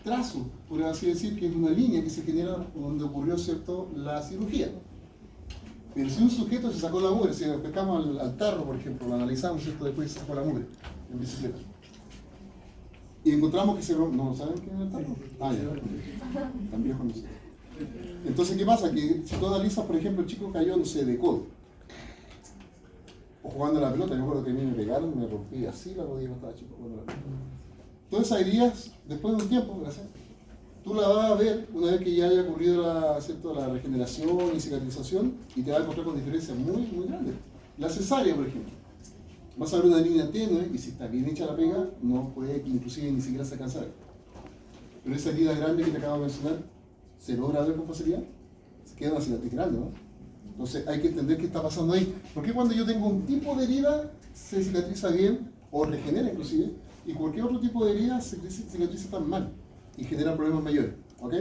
trazo, por así decir, que es una línea que se genera donde ocurrió, ¿cierto?, la cirugía. Pero si un sujeto se sacó la mugre, si le pescamos al tarro, por ejemplo, lo analizamos, ¿cierto?, después se sacó la mugre en bicicleta. Y encontramos que se rompió. ¿No saben qué es el tarro? Ah, ya. Tan viejo no sé. Entonces, ¿qué pasa? Que si tú analizas, por ejemplo, el chico cayó, no sé, de codo. O jugando a la pelota, yo me acuerdo que a mí me pegaron, me rompí así la rodilla cuando estaba chico. Todas esas heridas, después de un tiempo, gracias, tú la vas a ver una vez que ya haya ocurrido la regeneración y cicatrización y te vas a encontrar con diferencias muy, muy grandes. La cesárea, por ejemplo. Vas a ver una línea tenue y si está bien hecha la pega, no puede inclusive ni siquiera se alcanza a ver. Pero esa herida grande que te acabo de mencionar, ¿se logra ver con facilidad? Se queda una cicatriz grande, ¿no? Entonces hay que entender qué está pasando ahí. Porque cuando yo tengo un tipo de herida, se cicatriza bien o regenera inclusive, y cualquier otro tipo de herida se cicatriza tan mal y genera problemas mayores. ¿Ok?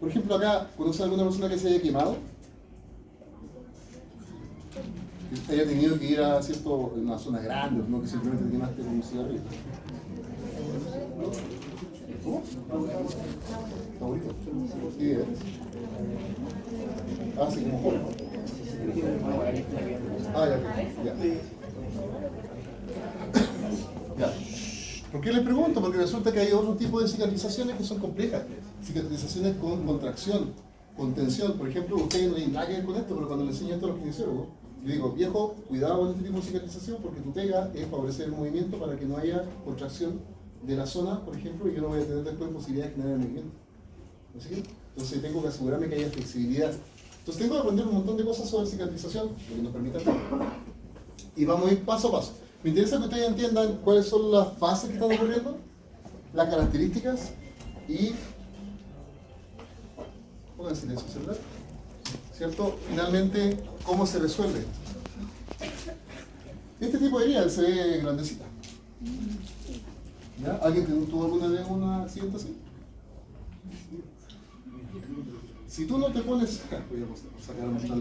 Por ejemplo, acá, ¿conoce a alguna persona que se haya quemado? Que haya tenido que ir a una zona grande, no que simplemente te quemaste con un cigarrillo. ¿Cómo? ¿Favorito? Sí, ¿eh? Ah, sí, como joven. Ah, ya. Ya. ¿Por qué les pregunto? Porque resulta que hay otro tipo de cicatrizaciones que son complejas. Cicatrizaciones con contracción, con tensión. Por ejemplo, ustedes no tienen nada que ver con esto, pero cuando le enseño esto a los kinesiólogos, yo digo, viejo, cuidado con este tipo de cicatrización porque tu pega es favorecer el movimiento para que no haya contracción de la zona, por ejemplo, y yo no voy a tener después posibilidad de generar movimiento. ¿No sé qué? Entonces tengo que asegurarme que haya flexibilidad. Entonces tengo que aprender un montón de cosas sobre cicatrización, lo que nos permita hacer. Y vamos a ir paso a paso. Me interesa que ustedes entiendan cuáles son las fases que están ocurriendo, las características y... Pongan silencio, ¿cierto? ¿Cierto? Finalmente, ¿cómo se resuelve? Este tipo de herida se ve grandecita. ¿Ya? ¿Alguien tuvo alguna vez un accidente así? Si tú no te pones... Voy a sacar a mostrar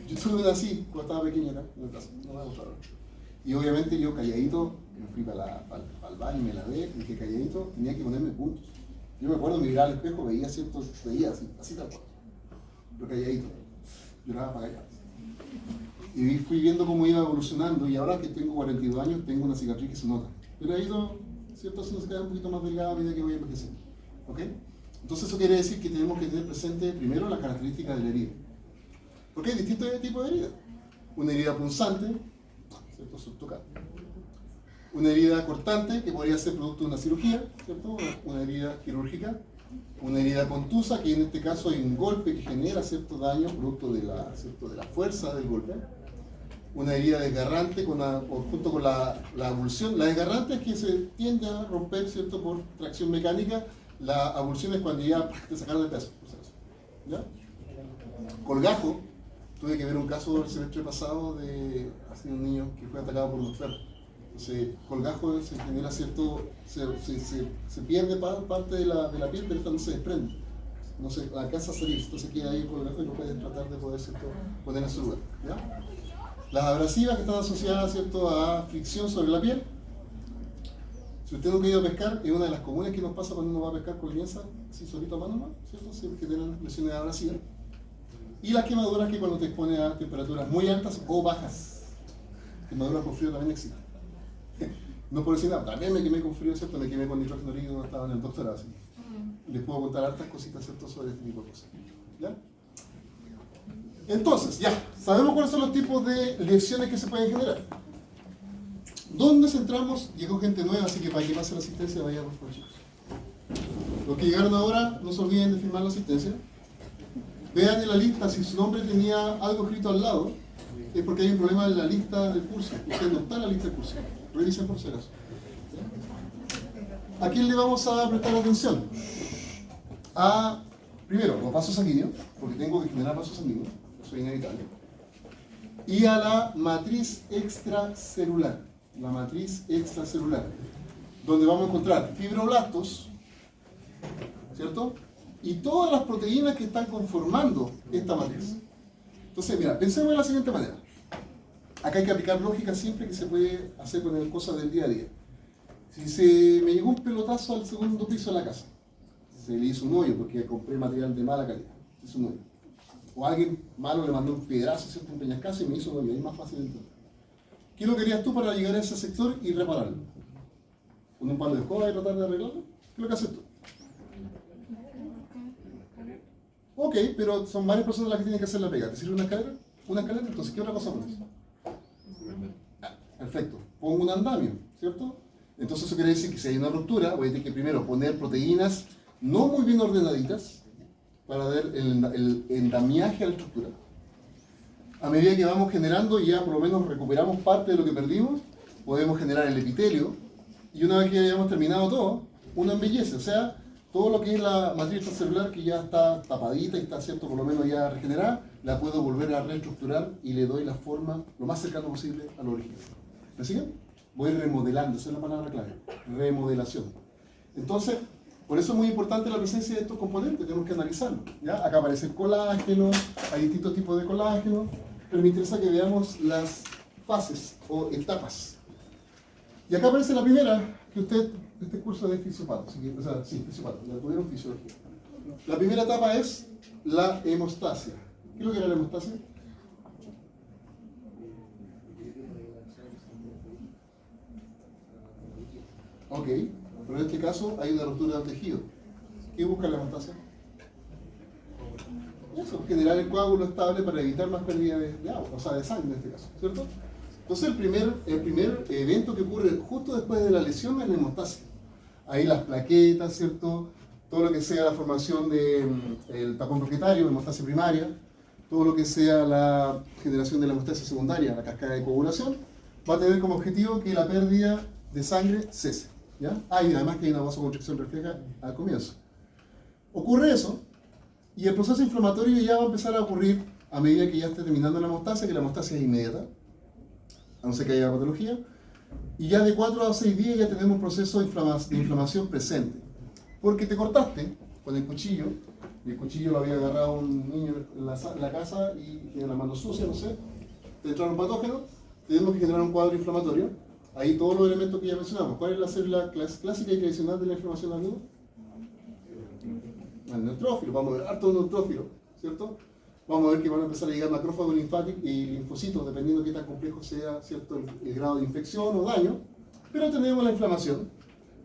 yo tuve una así cuando estaba pequeña acá, en el caso. No me va a mostrar. Y obviamente yo calladito, me fui para el baño, me lavé, y dije calladito, tenía que ponerme puntos. Yo me acuerdo, me miraba al espejo, veía así tal cual. Pero calladito. Lloraba para allá. Y fui viendo cómo iba evolucionando, y ahora que tengo 42 años, tengo una cicatriz que se nota. Pero ha ido, ¿cierto? Se nos queda un poquito más delgada a medida que voy envejeciendo. ¿Ok? Entonces eso quiere decir que tenemos que tener presente primero las características de la herida. Porque hay distintos tipos de heridas. Una herida punzante, ¿cierto? Subtocal. Una herida cortante, que podría ser producto de una cirugía, ¿cierto? Una herida quirúrgica. Una herida contusa, que en este caso hay un golpe que genera cierto daño producto de la fuerza del golpe. Una herida desgarrante junto con la avulsión. La desgarrante es que se tiende a romper, ¿cierto? Por tracción mecánica. La avulsión es cuando ya te sacaron el peso. ¿Ya? Colgajo. Tuve que ver un caso el semestre pasado de un niño que fue atacado por unos perros. Entonces, colgajo se genera cierto, se pierde parte de la piel, pero esta no se desprende. No se alcanza a salir, entonces queda ahí colgajo y no puedes tratar de poder, ¿cierto?, poner en su lugar. ¿Ya? Las abrasivas que están asociadas, ¿cierto?, a fricción sobre la piel. Si usted nunca ha ido a pescar, es una de las comunes que nos pasa cuando uno va a pescar con lienza, así solito a mano, ¿no? ¿Cierto? Siempre generan lesiones abrasivas. Y las quemaduras que cuando te expone a temperaturas muy altas o bajas. Quemaduras con frío también existen. No por decir nada, también me quemé con frío, ¿cierto? Me quemé con nitrógeno líquido cuando estaba en el doctorado. ¿Sí? Les puedo contar hartas cositas, ¿cierto?, sobre este tipo de cosas. ¿Ya? Entonces, ya, sabemos cuáles son los tipos de lesiones que se pueden generar. ¿Dónde centramos? Llegó gente nueva, así que para que pase la asistencia, vaya por favor, chicos. Los que llegaron ahora, no se olviden de firmar la asistencia. Vean en la lista, si su nombre tenía algo escrito al lado, es porque hay un problema en la lista del curso. Usted no está en la lista del curso. Revisen por si acaso. ¿A quién le vamos a prestar atención? A, primero, los vasos sanguíneos, porque tengo que generar vasos sanguíneos, eso es inevitable. Y a la matriz extracelular. La matriz extracelular, donde vamos a encontrar fibroblastos, ¿cierto? Y todas las proteínas que están conformando esta matriz. Entonces, mira, pensemos de la siguiente manera. Acá hay que aplicar lógica siempre que se puede hacer con las cosas del día a día. Si se me llegó un pelotazo al segundo piso de la casa, se le hizo un hoyo porque compré material de mala calidad, se hizo un hoyo. O alguien malo le mandó un piedrazo, ¿cierto?, un peñascazo y me hizo un hoyo, ahí es más fácil de entender. ¿Qué lo querías tú para llegar a ese sector y repararlo? ¿Con un palo de escoba y tratar de arreglarlo? ¿Qué es lo que haces tú? Ok, pero son varias personas las que tienen que hacer la pega. ¿Te sirve una escalera? ¿Una escalera? Entonces, ¿qué otra cosa pones? Perfecto. Pongo un andamio, ¿cierto? Entonces eso quiere decir que si hay una ruptura, voy a tener que primero poner proteínas no muy bien ordenaditas para dar el endamiaje a la estructura. A medida que vamos generando y ya por lo menos recuperamos parte de lo que perdimos, podemos generar el epitelio y una vez que hayamos terminado todo, uno embellece, o sea, todo lo que es la matriz extracelular que ya está tapadita y está, ¿cierto?, por lo menos ya regenerada, la puedo volver a reestructurar y le doy la forma lo más cercano posible al original. ¿Me siguen? Voy remodelando, esa es la palabra clave, remodelación. Entonces, por eso es muy importante la presencia de estos componentes, tenemos que analizarlo. ¿Ya? Acá aparece el colágeno, hay distintos tipos de colágeno, pero me interesa que veamos las fases o etapas. Y acá aparece la primera, que usted, este curso de fisiopato, o sea, sí, fisiopato, la tuvieron fisiología. La primera etapa es la hemostasia. ¿Qué es lo que era la hemostasia? Ok, pero en este caso hay una ruptura del tejido. ¿Qué busca la hemostasia? Eso, generar el coágulo estable para evitar más pérdida de agua, o sea, de sangre en este caso, ¿cierto? Entonces el primer evento que ocurre justo después de la lesión es la hemostasia. Ahí las plaquetas, ¿cierto? Todo lo que sea la formación del tapón propietario, hemostasia primaria, todo lo que sea la generación de la hemostasia secundaria, la cascada de coagulación, va a tener como objetivo que la pérdida de sangre cese. ¿Ya? Y además que hay una vasoconstricción refleja al comienzo. Ocurre eso, y el proceso inflamatorio ya va a empezar a ocurrir a medida que ya esté terminando la hemostasia, que la hemostasia es inmediata, a no ser que haya patología, y ya de 4 a 6 días ya tenemos un proceso de inflamación presente. Porque te cortaste con el cuchillo, y el cuchillo lo había agarrado un niño en la casa y tiene la mano sucia, no sé, te entraron patógenos, tenemos que generar un cuadro inflamatorio. Ahí todos los elementos que ya mencionamos. ¿Cuál es la célula clásica y tradicional de la inflamación aguda? El neutrófilo. Vamos a ver harto neutrófilo, ¿cierto? Vamos a ver que van a empezar a llegar macrófagos linfáticos y linfocitos, dependiendo de qué tan complejo sea, ¿cierto?, el grado de infección o daño. Pero tenemos la inflamación.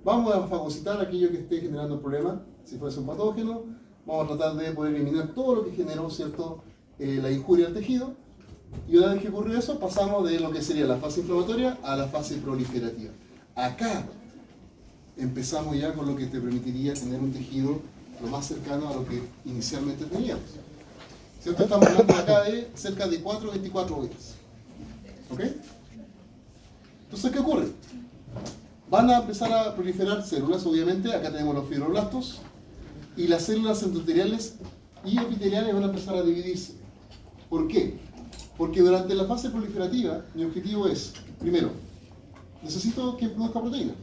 Vamos a fagocitar aquello que esté generando el problema, si fuese un patógeno. Vamos a tratar de poder eliminar todo lo que generó, ¿cierto?, la injuria al tejido. Y una vez que ocurrió eso, pasamos de lo que sería la fase inflamatoria a la fase proliferativa. Acá empezamos ya con lo que te permitiría tener un tejido lo más cercano a lo que inicialmente teníamos. ¿Cierto? Estamos hablando acá de cerca de 4 a 24 días. ¿Ok? Entonces, ¿qué ocurre? Van a empezar a proliferar células, obviamente. Acá tenemos los fibroblastos. Y las células endoteliales y epiteliales van a empezar a dividirse. ¿Por qué? Porque durante la fase proliferativa, mi objetivo es, primero, necesito que produzca proteína.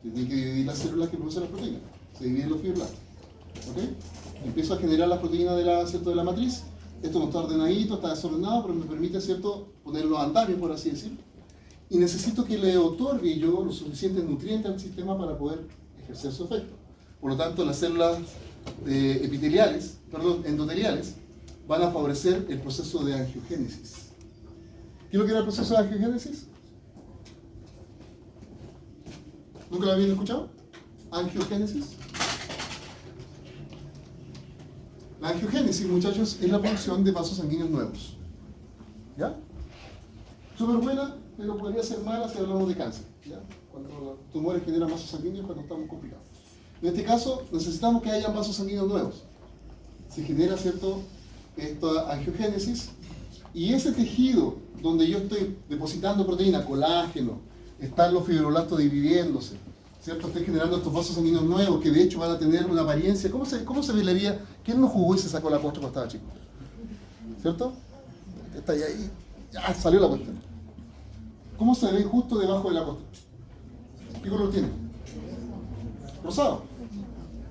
Tiene que dividir las células que producen las proteínas. Se dividen los fibroblastos. ¿Okay? Empiezo a generar las proteínas de la matriz. Esto no está ordenadito, está desordenado, pero me permite, ¿cierto?, ponerlo a andamio, por así decirlo. Y necesito que le otorgue yo los suficientes nutrientes al sistema para poder ejercer su efecto. Por lo tanto, las células endoteliales van a favorecer el proceso de angiogénesis. ¿Qué es lo que era el proceso de angiogénesis? ¿Nunca lo habían escuchado? Angiogénesis. La angiogénesis, muchachos, es la producción de vasos sanguíneos nuevos. ¿Ya? Súper buena, pero podría ser mala si hablamos de cáncer. ¿Ya? Cuando los tumores generan vasos sanguíneos, cuando estamos complicados. En este caso, necesitamos que haya vasos sanguíneos nuevos. Se genera, ¿cierto?, esta angiogénesis, y ese tejido donde yo estoy depositando proteína, colágeno, están los fibroblastos dividiéndose, ¿cierto? Estoy generando estos vasos sanguíneos nuevos que de hecho van a tener una apariencia. ¿Cómo se vería? ¿Quién no jugó y se sacó la postre cuando estaba chico? ¿Cierto? Está ahí, ya salió la cuestión. ¿Cómo se ve justo debajo de la postre? ¿Qué color tiene? Rosado.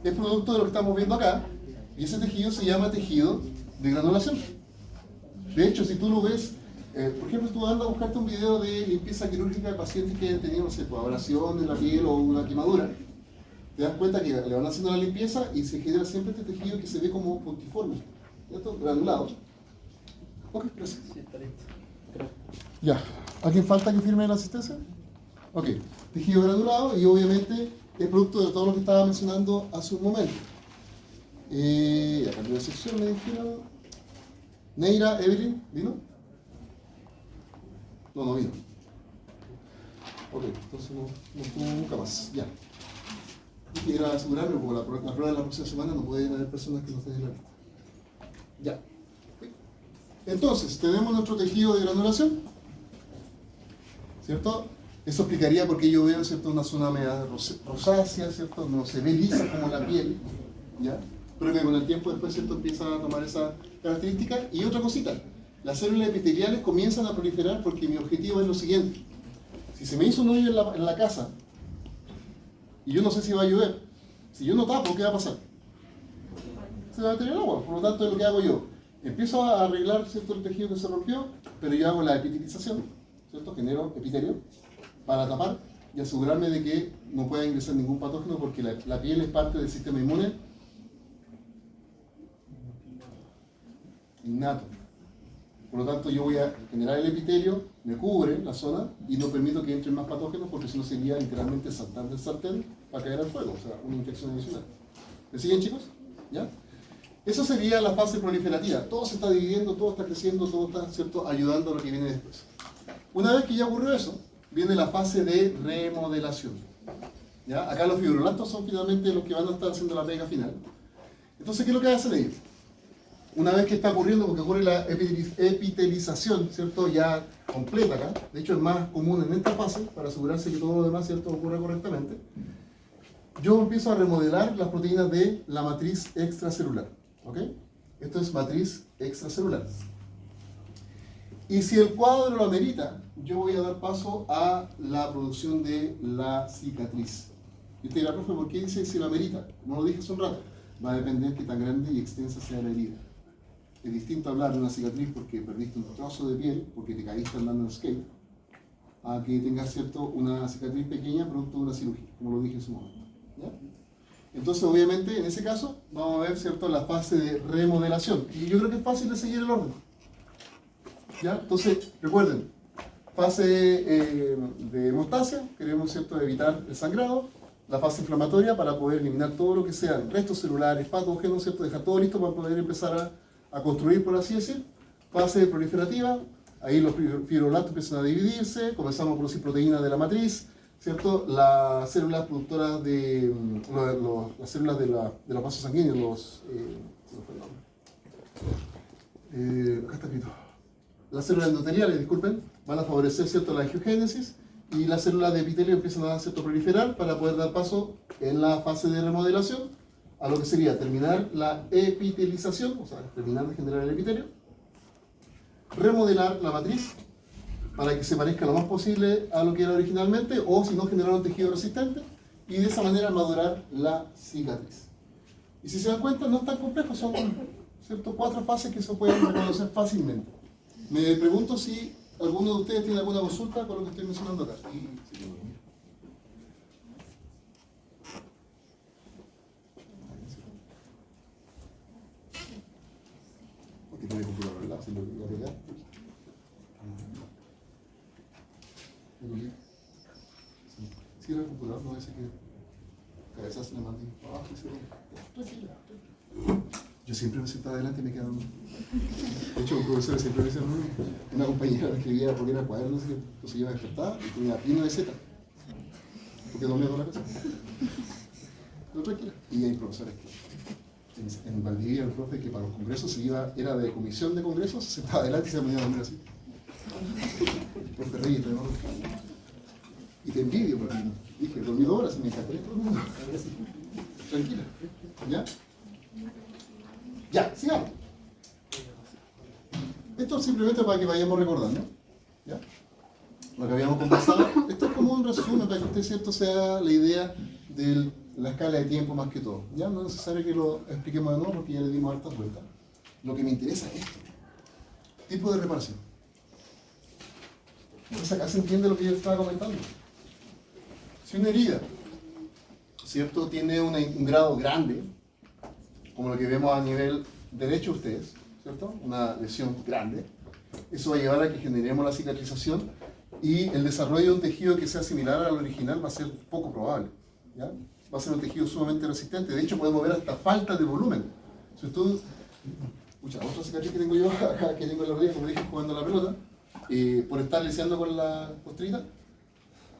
Es producto de lo que estamos viendo acá, y ese tejido se llama tejido de granulación. De hecho, si tú lo ves, por ejemplo, tú andas a buscarte un video de limpieza quirúrgica de pacientes que han tenido, no sé, abrasión en la piel o una quemadura, te das cuenta que le van haciendo la limpieza y se genera siempre este tejido que se ve como puntiforme, ¿cierto? Granulado. Ok, gracias. Sí, está listo. Ya. ¿A quién falta que firme la asistencia? Ok. Tejido granulado y obviamente es producto de todo lo que estaba mencionando hace un momento. Ya cambié de sección, me dijeron. Neira, Evelyn, ¿vino? No vino. Ok, entonces no estuvo nunca más. Ya. Quiero asegurarme, porque la prueba de la próxima semana no pueden haber personas que no estén en la lista. Ya. Entonces, tenemos nuestro tejido de granulación, ¿cierto? Eso explicaría por qué yo veo, ¿cierto?, una zona media rosácea, ¿cierto? No se ve lisa como la piel, ¿ya? Pero que con el tiempo después, ¿cierto?, empieza a tomar esa característica. Y otra cosita, las células epiteliales comienzan a proliferar porque mi objetivo es lo siguiente. Si se me hizo un hoyo en la casa y yo no sé si va a llover, si yo no tapo, ¿qué va a pasar? Se va a tener agua. Por lo tanto, es lo que hago yo. Empiezo a arreglar, ¿cierto?, el tejido que se rompió, pero yo hago la epitelización, ¿cierto? Genero epitelio para tapar y asegurarme de que no pueda ingresar ningún patógeno, porque la piel es parte del sistema inmune innato. Por lo tanto, yo voy a generar el epitelio, me cubre la zona y no permito que entren más patógenos, porque si no sería literalmente saltar del sartén para caer al fuego, o sea, una infección adicional. ¿Me siguen, chicos? ¿Ya? Eso sería la fase proliferativa. Todo se está dividiendo, todo está creciendo, todo está, ¿cierto?, ayudando a lo que viene después. Una vez que ya ocurrió eso, viene la fase de remodelación. ¿Ya? Acá los fibroblastos son finalmente los que van a estar haciendo la pega final. Entonces, ¿qué es lo que hacen ellos? Una vez que está ocurriendo, porque ocurre la epitelización, ¿cierto?, ya completa acá, de hecho es más común en esta fase, para asegurarse que todo lo demás, ¿cierto?, ocurra correctamente, yo empiezo a remodelar las proteínas de la matriz extracelular. ¿Ok? Esto es matriz extracelular. Y si el cuadro lo amerita, yo voy a dar paso a la producción de la cicatriz. Y usted dirá, profe, ¿por qué dice si lo amerita? No lo dije hace un rato. Va a depender de qué tan grande y extensa sea la herida. Es distinto hablar de una cicatriz porque perdiste un trozo de piel, porque te caíste andando en skate, a que tengas, ¿cierto?, una cicatriz pequeña producto de una cirugía, como lo dije en su momento. ¿Ya? Entonces, obviamente, en ese caso, vamos a ver, ¿cierto?, la fase de remodelación. Y yo creo que es fácil de seguir el orden. ¿Ya? Entonces, recuerden, fase de hemostasia, queremos, ¿cierto?, evitar el sangrado. La fase inflamatoria, para poder eliminar todo lo que sean restos celulares, patógenos, ¿cierto?, dejar todo listo para poder empezar a construir, por así decir. Fase proliferativa, ahí los fibroblastos empiezan a dividirse, comenzamos a producir proteínas de la matriz, ¿cierto? Las células productoras de las células de los vasos sanguíneos, acá está escrito. Las células endoteliales, disculpen, van a favorecer, ¿cierto?, la angiogénesis, y las células de epitelio empiezan a, ¿cierto?, proliferar para poder dar paso en la fase de remodelación a lo que sería terminar la epitelización, o sea, terminar de generar el epitelio, remodelar la matriz para que se parezca lo más posible a lo que era originalmente, o si no, generar un tejido resistente y de esa manera madurar la cicatriz. Y si se dan cuenta, no es tan complejo, son, ¿cierto?, 4 fases que se pueden reconocer fácilmente. Me pregunto si alguno de ustedes tiene alguna consulta con lo que estoy mencionando acá. Porque tiene computador al lado, si lo voy a pegar. Cierra el computador, no dice que cabezazo le mandé abajo y se lo... Yo siempre me sentaba adelante y me quedaba... De hecho, un profesor siempre me decía, una compañera me escribía porque era cuadernos, entonces yo me despertaba y tenía pino de Z, porque dormía con la casa. Pero tranquila. Y hay profesores que en Valdivia, el profe que para los congresos se iba, era de comisión de congresos, se sentaba adelante y se ponía a dormir así. El profe Reyes, ¿no? Y te envidio porque dije, dormí 2 horas y me encantaría todo el mundo. Tranquila. ¿Ya? Ya, sigamos. Esto simplemente para que vayamos recordando. ¿Ya? Lo que habíamos conversado. Esto es como un resumen para que usted, ¿cierto?, sea la idea de la escala de tiempo más que todo. ¿Ya? No es necesario que lo expliquemos de nuevo porque ya le dimos hartas vueltas. Lo que me interesa es esto. Tipo de reparación. Entonces acá se entiende lo que yo estaba comentando. Si una herida, ¿cierto?, tiene un grado grande, como lo que vemos a nivel derecho ustedes, ¿cierto?, una lesión grande, eso va a llevar a que generemos la cicatrización y el desarrollo de un tejido que sea similar al original va a ser poco probable, ¿ya? Va a ser un tejido sumamente resistente. De hecho, podemos ver hasta falta de volumen. Si usted, otra cicatriz que tengo yo acá, que tengo en la rodilla, como dije, jugando a la pelota, por estar leseando con la costrita,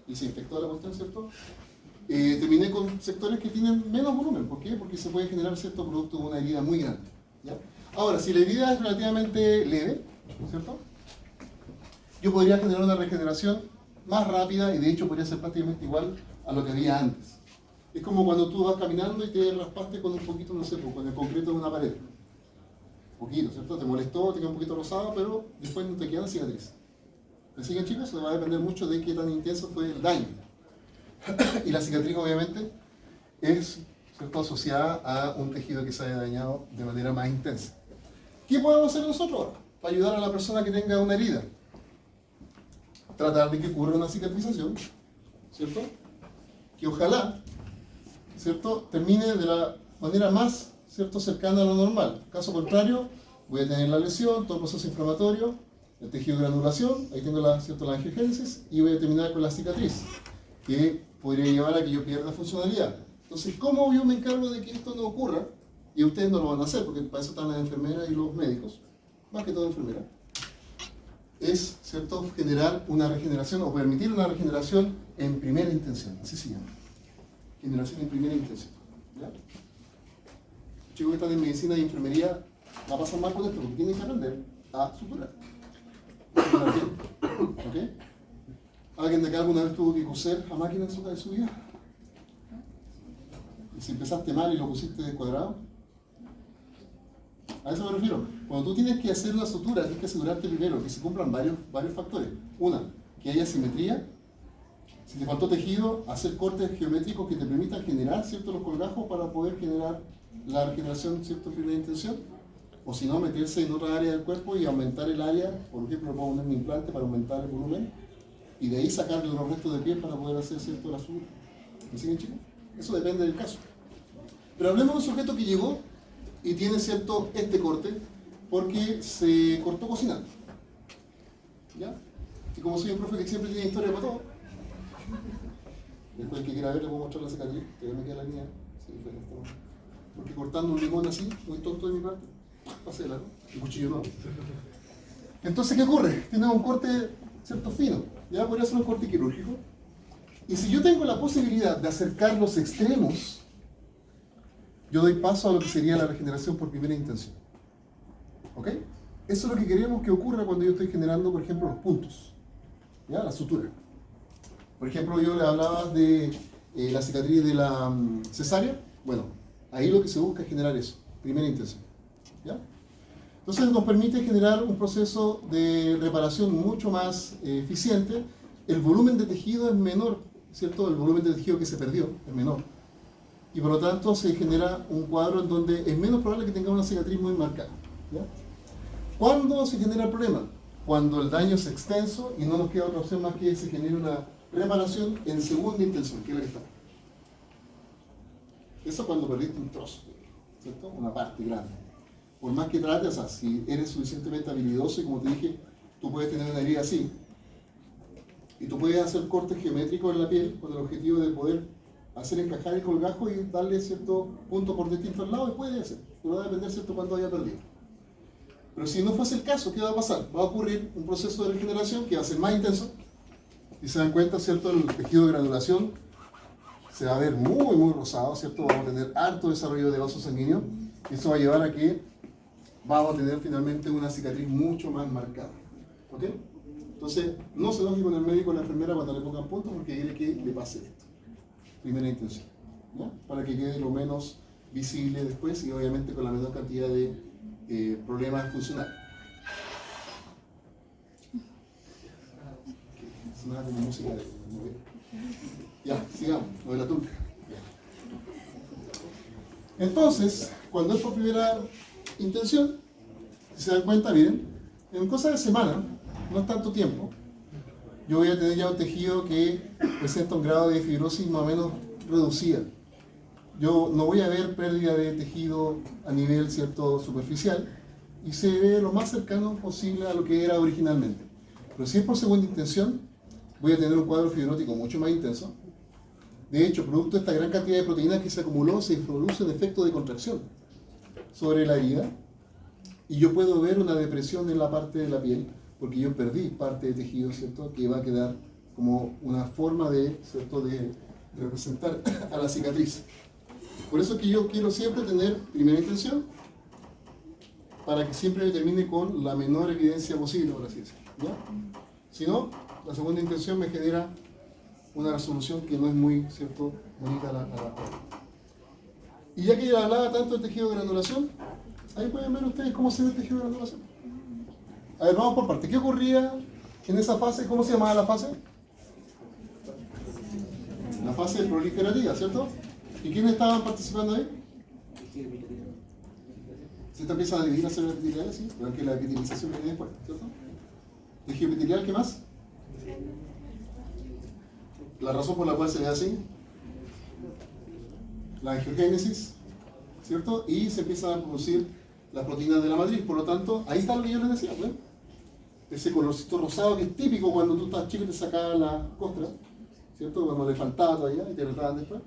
y se infectó la cuestión, ¿cierto? Terminé con sectores que tienen menos volumen. ¿Por qué? Porque se puede generar cierto producto de una herida muy grande, ¿ya? Ahora, si la herida es relativamente leve, ¿cierto?, yo podría generar una regeneración más rápida y de hecho podría ser prácticamente igual a lo que había antes. Es como cuando tú vas caminando y te raspaste con un poquito, no sé, con el concreto de una pared. Un poquito, ¿cierto? Te molestó, te quedó un poquito rosado, pero después no te queda la cicatriz. ¿Me siguen, chicos? Eso va a depender mucho de qué tan intenso fue el daño. Y la cicatriz, obviamente, es, ¿cierto?, asociada a un tejido que se haya dañado de manera más intensa. ¿Qué podemos hacer nosotros ahora para ayudar a la persona que tenga una herida? Tratar de que ocurra una cicatrización, ¿cierto?, que ojalá, ¿cierto?, termine de la manera más, ¿cierto?, cercana a lo normal. Caso contrario, voy a tener la lesión, todo el proceso inflamatorio, el tejido de granulación, ahí tengo la, ¿cierto?, la angiogénesis, y voy a terminar con la cicatriz, que podría llevar a que yo pierda funcionalidad. Entonces, ¿cómo yo me encargo de que esto no ocurra? Y ustedes no lo van a hacer, porque para eso están las enfermeras y los médicos, más que todo enfermeras. Es, ¿cierto?, generar una regeneración o permitir una regeneración en primera intención, así se llama. Generación en primera intención. ¿Ya? Chicos que están en medicina y enfermería, va a pasar mal con esto, porque tienen que aprender a suturar. ¿Ok? ¿Alguien de acá alguna vez tuvo que coser a máquina en su vida? ¿Y si empezaste mal y lo pusiste descuadrado? A eso me refiero. Cuando tú tienes que hacer una sutura, tienes que asegurarte primero que se cumplan varios factores. Una, que haya simetría. Si te faltó tejido, hacer cortes geométricos que te permitan generar, ¿cierto?, los colgajos para poder generar la regeneración, ¿cierto?, en primera intención. O si no, meterse en otra área del cuerpo y aumentar el área. Por ejemplo, puedo poner un implante para aumentar el volumen y de ahí sacarle los restos de piel para poder hacer, ¿cierto?, la sutura. ¿Me siguen, chicos? Eso depende del caso. Pero hablemos de un sujeto que llegó y tiene, ¿cierto?, este corte porque se cortó cocinando. ¿Ya? Y como soy un profe que siempre tiene historia para todo, después el que quiera ver le puedo mostrar la cicatriz, que ya me queda la mía. Sí, fue esto. Porque cortando un limón así, muy tonto de mi parte, pasé largo, el cuchillo no. Entonces, ¿qué ocurre? Tiene un corte, ¿cierto?, fino. Ya podría ser un corte quirúrgico. Y si yo tengo la posibilidad de acercar los extremos, yo doy paso a lo que sería la regeneración por primera intención. ¿Ok? Eso es lo que queremos que ocurra cuando yo estoy generando, por ejemplo, los puntos. ¿Ya? La sutura. Por ejemplo, yo le hablaba de la cicatriz de la cesárea. Bueno, ahí lo que se busca es generar eso, primera intención. ¿Ya? Entonces nos permite generar un proceso de reparación mucho más eficiente. El volumen de tejido es menor, ¿cierto? El volumen de tejido que se perdió es menor. Y por lo tanto se genera un cuadro en donde es menos probable que tengamos una cicatriz muy marcada. ¿Ya? ¿Cuándo se genera el problema? Cuando el daño es extenso y no nos queda otra opción más que se genere una reparación en segunda intención, que es la que está. Eso cuando perdiste un trozo, ¿cierto? Una parte grande. Por más que trates, o sea, si eres suficientemente habilidoso y como te dije, tú puedes tener una herida así, y tú puedes hacer cortes geométricos en la piel con el objetivo de poder hacer encajar el colgajo y darle cierto punto por distintos lados, y puede hacer, pero va a depender cierto cuánto haya perdido. Pero si no fuese el caso, ¿qué va a pasar? Va a ocurrir un proceso de regeneración que va a ser más intenso, y se dan cuenta, ¿cierto? El tejido de granulación se va a ver muy, muy rosado, ¿cierto? Vamos a tener harto desarrollo de vasos sanguíneos, y eso va a llevar a que vamos a tener finalmente una cicatriz mucho más marcada. ¿Ok? Entonces, no se enoje con el médico o la enfermera cuando le pongan puntos porque quiere que le pase esto. Primera intención. ¿Ya? Para que quede lo menos visible después y obviamente con la menor cantidad de problemas funcionales. Sonaba como música de mover. Ya, sigamos, lo de la turca. Entonces, cuando es por primera intención, si se dan cuenta, miren, en cosa de semana, no es tanto tiempo, yo voy a tener ya un tejido que presenta un grado de fibrosis más o menos reducida. Yo no voy a ver pérdida de tejido a nivel cierto superficial y se ve lo más cercano posible a lo que era originalmente. Pero si es por segunda intención, voy a tener un cuadro fibrótico mucho más intenso. De hecho, producto de esta gran cantidad de proteínas que se acumuló, se produce un efecto de contracción sobre la herida y yo puedo ver una depresión en la parte de la piel porque yo perdí parte de tejido, ¿cierto? Que va a quedar como una forma de, ¿cierto? De representar a la cicatriz. Por eso es que yo quiero siempre tener primera intención para que siempre me termine con la menor evidencia posible, por así decirlo. ¿Ya? Si no, la segunda intención me genera una resolución que no es muy, ¿cierto? Bonita a la prueba. Y ya que hablaba tanto del tejido de granulación, ahí pueden ver ustedes cómo se ve el tejido de granulación. A ver, vamos por parte. ¿Qué ocurría en esa fase? ¿Cómo se llamaba la fase? La fase proliferativa, ¿cierto? ¿Y quiénes estaban participando ahí? Se te empieza a dividir las células epiteliales, ¿sí? Porque la epitelización viene después, ¿cierto? Tejido epitelial, ¿qué más? La razón por la cual se ve así, la angiogénesis, ¿cierto? Y se empiezan a producir las proteínas de la matriz. Por lo tanto, ahí está lo que yo les decía, ¿ven? Ese colorcito rosado que es típico cuando tú estás chico y te sacaban la costra, ¿cierto? Cuando le faltaba todavía y te trataban después,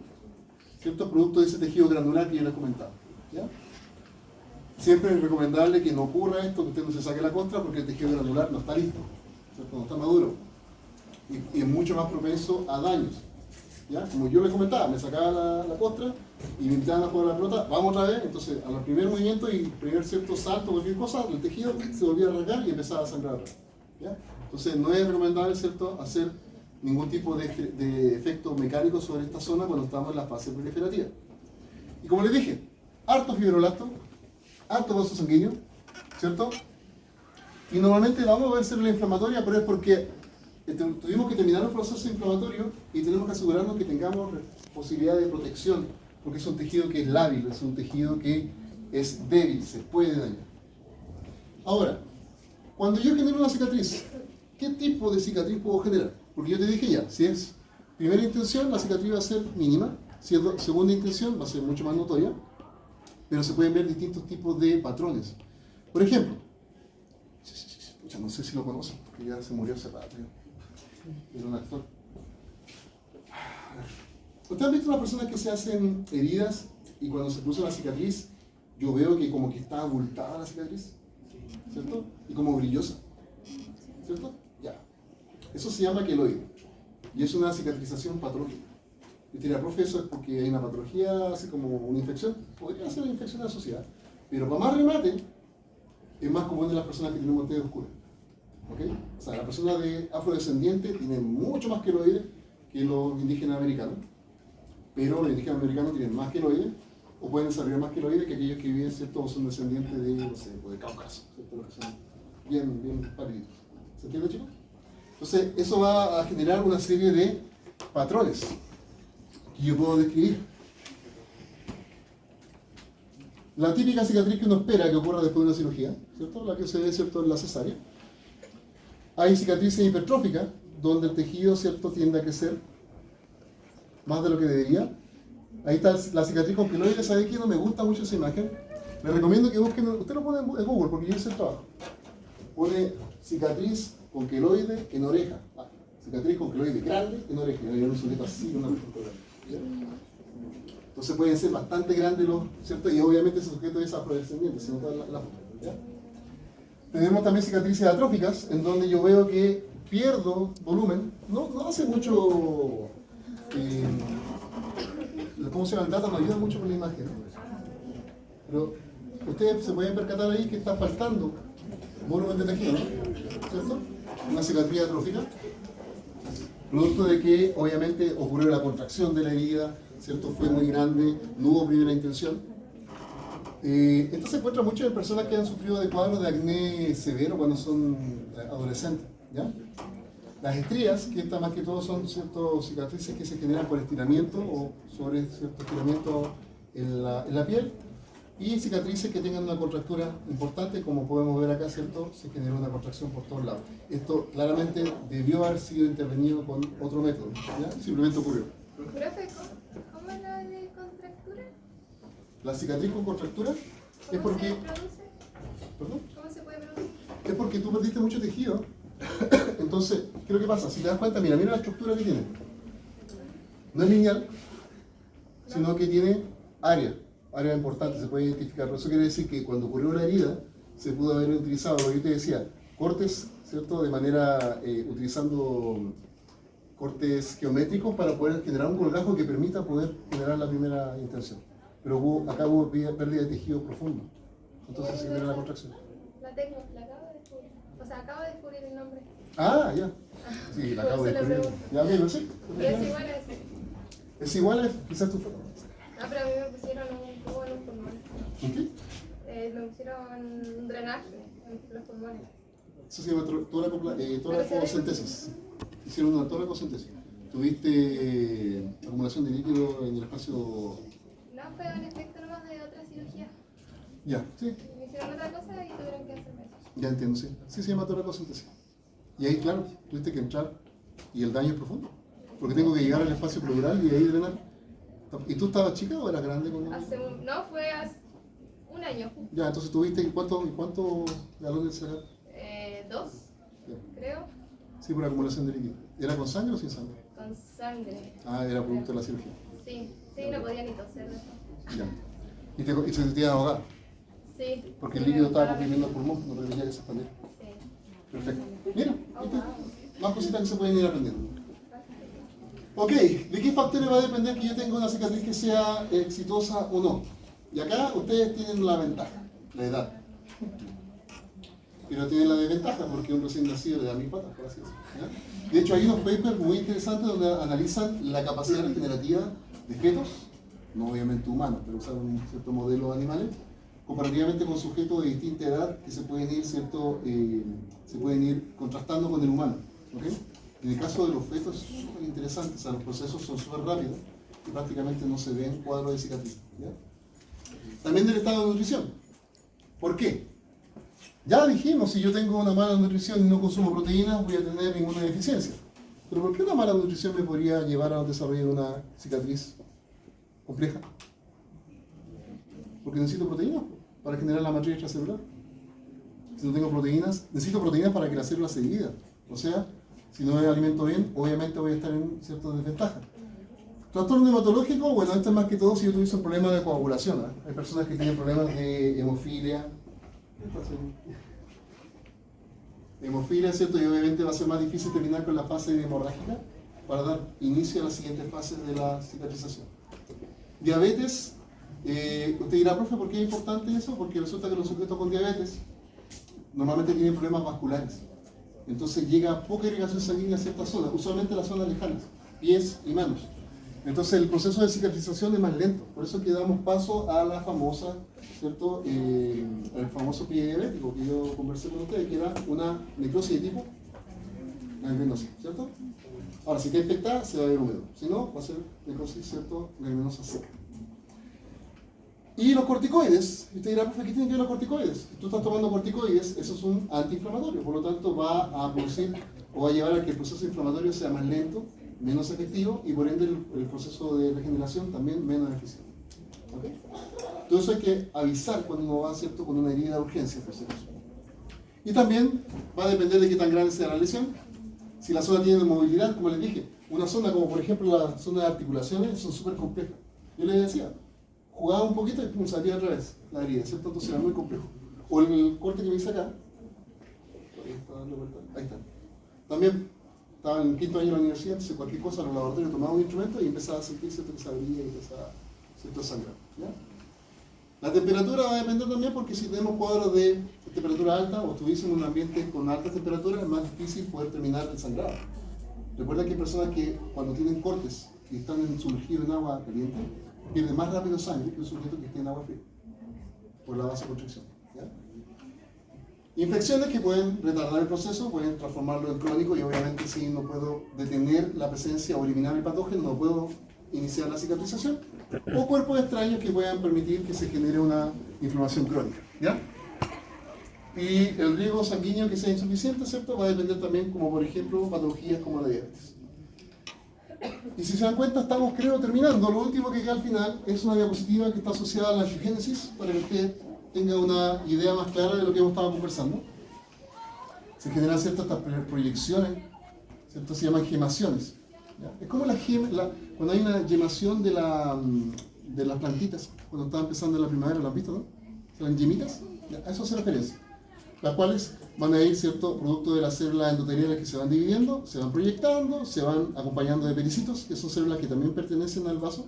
¿cierto? Producto de ese tejido granular que yo les comentaba, ¿ya? Siempre es recomendable que no ocurra esto, que usted no se saque la costra porque el tejido granular no está listo, ¿cierto? No está maduro y es mucho más propenso a daños. ¿Ya? Como yo les comentaba, me sacaba la costra y me invitaban a jugar a la pelota, vamos otra vez, entonces a los primeros movimientos y primer cierto salto, cualquier cosa, el tejido se volvía a rasgar y empezaba a sangrar otra vez. ¿Ya? Entonces no es recomendable, ¿cierto?, hacer ningún tipo de efecto mecánico sobre esta zona cuando estamos en la fase proliferativa. Y como les dije, harto fibroblasto, harto vaso sanguíneo, ¿cierto? Y normalmente vamos a ver célula inflamatoria, pero es porque tuvimos que terminar el proceso inflamatorio y tenemos que asegurarnos que tengamos posibilidad de protección, porque es un tejido que es lábil, es un tejido que es débil, se puede dañar. Ahora, cuando yo genero una cicatriz, ¿qué tipo de cicatriz puedo generar? Porque yo te dije ya, si es primera intención, la cicatriz va a ser mínima, si es segunda intención, va a ser mucho más notoria, pero se pueden ver distintos tipos de patrones. Por ejemplo, no sé si lo conocen, porque ya se murió hace rato. Era un actor. ¿Ustedes han visto las personas que se hacen heridas y cuando se produce la cicatriz, yo veo que como que está abultada la cicatriz? ¿Cierto? Y como brillosa. ¿Cierto? Ya. Eso se llama queloide. Y es una cicatrización patológica. Yo te diría, profe, eso es porque hay una patología, así como una infección. Podría ser una infección asociada. Pero para más remate, es más común en las personas que tienen un tez oscura. ¿Okay? O sea, la persona de afrodescendiente tiene mucho más queloide que los indígenas americanos, pero los indígenas americanos tienen más queloide o pueden desarrollar más queloide que aquellos que viven, ¿cierto? Son descendientes de, no sé, de Cáucaso. ¿cierto? Los que son bien pálidos. ¿Se entiende, chicos? Entonces, eso va a generar una serie de patrones que yo puedo describir. La típica cicatriz que uno espera que ocurra después de una cirugía, ¿cierto? La que se ve, ¿cierto?, en la cesárea. Hay cicatrices hipertróficas, donde el tejido, ¿cierto?, tiende a crecer más de lo que debería. Ahí está la cicatriz con queloide. ¿Sabe qué? No me gusta mucho esa imagen. Les recomiendo que busquen, usted lo pone en Google, porque yo hice el trabajo. Pone cicatriz con queloide en oreja. Cicatriz con queloide grande en oreja. Yo no sujeto así, una fotografía. Entonces pueden ser bastante grandes los, ¿cierto? Y obviamente ese sujeto es afrodescendiente, si no está la foto. ¿Ya? Tenemos también cicatrices atróficas, en donde yo veo que pierdo volumen. No hace mucho. ¿Cómo se llama? El data no ayuda mucho con la imagen, ¿no? Pero ustedes se pueden percatar ahí que está faltando volumen de tejido, ¿no? ¿Cierto? Una cicatriz atrófica, producto de que obviamente ocurrió la contracción de la herida, ¿cierto? Fue muy grande, no hubo primera intención. Esto se encuentra mucho en personas que han sufrido de cuadros de acné severo cuando son adolescentes, ¿ya? Las estrías, que estas más que todo son ciertas cicatrices que se generan por estiramiento o sobre cierto estiramiento en la piel, y cicatrices que tengan una contractura importante, como podemos ver acá, ¿cierto? Se generó una contracción por todos lados. Esto claramente debió haber sido intervenido con otro método, ¿ya? Simplemente ocurrió. Profe, ¿cómo es la de contractura? La cicatriz con contractura es porque... ¿Cómo se produce? ¿Perdón? ¿Cómo se puede producir? Es porque tú perdiste mucho tejido. Entonces, ¿qué es lo que pasa? Si te das cuenta, mira la estructura que tiene. No es lineal, sino que tiene área importante, se puede identificar. Por eso quiere decir que cuando ocurrió la herida, se pudo haber utilizado, lo que yo te decía, cortes, ¿cierto? De manera, utilizando cortes geométricos para poder generar un colgajo que permita poder generar la primera intención. Pero acá hubo pérdida de tejido profundo. Entonces se genera la contracción. La tengo, la acabo de descubrir. O sea, acabo de descubrir el nombre. Ah, ya. Sí, la acabo de Por eso le descubrir. pregunto. Ya, bien, lo sé. Y es igual a ese. Es igual a quizás tu foto. Ah, pero a mí me pusieron un tubo en los pulmones. ¿En qué? Me pusieron un drenaje en los pulmones. Eso se llama toracocentesis. Hicieron una toracocentesis. ¿Tuviste acumulación de líquido en el espacio? No, fue un efecto nomás de otra cirugía. Ya, sí. Me hicieron otra cosa y tuvieron que hacerme eso. Ya entiendo, sí. Sí, se llama toracocentesis. Y ahí, claro, tuviste que entrar y el daño es profundo. Porque tengo que llegar al espacio pleural y de ahí drenar. ¿Y tú estabas chica o eras grande? No, fue hace un año. Ya, entonces tuviste, ¿cuántos galones será? 2, creo, Sí, por acumulación de líquido. ¿Era con sangre o sin sangre? con sangre. Ah, era producto de la cirugía. Sí, no podía ni toser de eso. Ya. Y se te iba a ahogar. Sí. Porque el líquido estaba comprimiendo el pulmón, no permitía que se expandiera. Sí. Perfecto. Mira, ¿viste? Más cositas que se pueden ir aprendiendo. Ok, ¿de qué factores va a depender que yo tenga una cicatriz que sea exitosa o no? Y acá ustedes tienen la ventaja, la edad. Pero tienen la desventaja porque un recién nacido le da 1000 patas, por así decirlo. ¿Ya? De hecho, hay unos papers muy interesantes donde analizan la capacidad regenerativa de fetos, no obviamente humanos, pero usaron un cierto modelo de animales, comparativamente con sujetos de distinta edad que se pueden ir, se pueden ir contrastando con el humano. ¿Okay? En el caso de los fetos es súper interesante, o sea, los procesos son súper rápidos y prácticamente no se ven cuadros de cicatriz. ¿Ya? También del estado de nutrición. ¿Por qué? Ya dijimos, si yo tengo una mala nutrición y no consumo proteínas, voy a tener ninguna deficiencia. Pero ¿por qué una mala nutrición me podría llevar a desarrollar una cicatriz compleja? Porque necesito proteínas para generar la matriz extracelular. Si no tengo proteínas, necesito proteínas para que la célula se divida. O sea, si no me alimento bien, obviamente voy a estar en cierta desventaja. Trastorno hematológico, bueno, esto es más que todo si yo tuviese un problema de coagulación. Hay personas que tienen problemas de hemofilia. Hemofilia, ¿cierto? Y obviamente va a ser más difícil terminar con la fase hemorrágica para dar inicio a las siguientes fases de la cicatrización. Diabetes, usted dirá, profe, ¿por qué es importante eso? Porque resulta que los sujetos con diabetes normalmente tienen problemas vasculares. Entonces llega poca irrigación sanguínea a ciertas zonas, usualmente las zonas lejanas, pies y manos. Entonces el proceso de cicatrización es más lento, por eso que damos paso a la famosa, ¿cierto? El famoso pie diabético que yo conversé con ustedes, que era una necrosis de tipo gangrenosa, ¿cierto? Ahora, si está infectada, se va a ver húmedo, si no, va a ser necrosis, ¿cierto? Gangrenosa seca. Y los corticoides, y usted dirá, profe, ¿qué tienen que ver los corticoides? Tú estás tomando corticoides, eso es un antiinflamatorio, por lo tanto va a producir o va a llevar a que el proceso inflamatorio sea más lento, menos efectivo y por ende el proceso de regeneración también menos eficiente. ¿Okay? Entonces hay que avisar cuando uno va, ¿cierto?, con una herida de urgencia, por si acaso. Y también va a depender de qué tan grande sea la lesión. Si la zona tiene movilidad, como les dije, una zona como por ejemplo la zona de articulaciones son súper complejas. Yo les decía, jugaba un poquito y pum, salía otra vez la herida, ¿cierto? Entonces era muy complejo. O el corte que me hice acá, ahí está. También estaba en quinto año de la universidad, entonces cualquier cosa en el laboratorio tomaba un instrumento y empezaba a sentir, ¿cierto?, que se abría y empezaba, ¿cierto?, a sangrar. ¿Ya? La temperatura va a depender también porque si tenemos cuadros de temperatura alta o estuviésemos en un ambiente con alta temperatura es más difícil poder terminar el sangrado. Recuerda que hay personas que cuando tienen cortes y están sumergidos en agua caliente pierden más rápido sangre que un sujeto que esté en agua fría por la vasoconstricción. ¿Ya? Infecciones que pueden retardar el proceso, pueden transformarlo en crónico y obviamente si no puedo detener la presencia o eliminar el patógeno no puedo iniciar la cicatrización, o cuerpos extraños que puedan permitir que se genere una inflamación crónica. ¿Ya? Y el riego sanguíneo que sea insuficiente, ¿cierto?, va a depender también, como por ejemplo, patologías como la diabetes. Y si se dan cuenta, estamos, creo, terminando. Lo último que queda al final es una diapositiva que está asociada a la angiogénesis, para que usted tenga una idea más clara de lo que hemos estado conversando. Se generan ciertas proyecciones, ¿cierto? Se llaman gemaciones. ¿Ya? Es como cuando hay una gemación de las plantitas, cuando está empezando la primavera, ¿lo has visto, no? Se llaman gemitas, ¿ya? A eso se referencia. Las cuales van a ir, ¿cierto?, producto de las células endoteliales que se van dividiendo, se van proyectando, se van acompañando de pericitos, que son células que también pertenecen al vaso,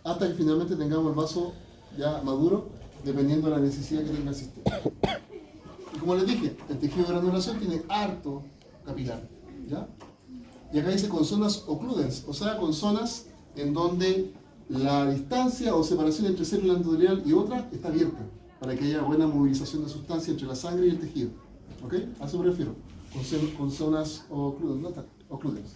hasta que finalmente tengamos el vaso ya maduro, dependiendo de la necesidad que tenga el sistema. Y como les dije, el tejido de granulación tiene harto capilar, ¿ya? Y acá dice con zonas occludens, o sea, con zonas en donde la distancia o separación entre célula endotelial y otra está abierta, para que haya buena movilización de sustancia entre la sangre y el tejido. ¿Ok? A eso me refiero, con zonas occludens. ¿No? Occludens.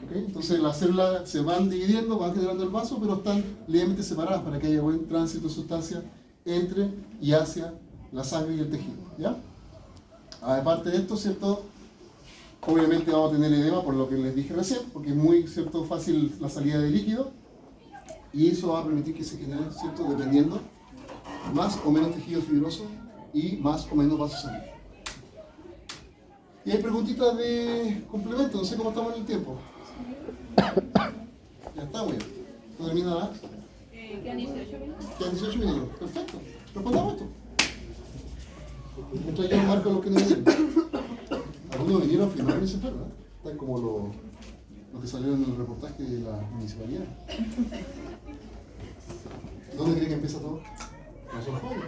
¿Ok? Entonces las células se van dividiendo, van generando el vaso, pero están levemente separadas para que haya buen tránsito de sustancia entre y hacia la sangre y el tejido. ¿Ya? Aparte de esto, ¿cierto? Obviamente vamos a tener edema por lo que les dije recién, porque es muy, ¿cierto?, fácil la salida de líquido y eso va a permitir que se genere, ¿cierto?, dependiendo, más o menos tejido fibroso y más o menos vasos sanguíneos. Y hay preguntitas de complemento, no sé cómo estamos en el tiempo. Ya está, muy bien. ¿No termina nada? Quedan 18 minutos. Quedan 18 minutos. Perfecto. Respondamos esto. Mientras yo marco lo que nos vinieron. Algunos vinieron a firmar y se fueron, ¿eh? Están como los que salieron en el reportaje de la municipalidad. ¿Dónde creen que empieza todo? No son jóvenes.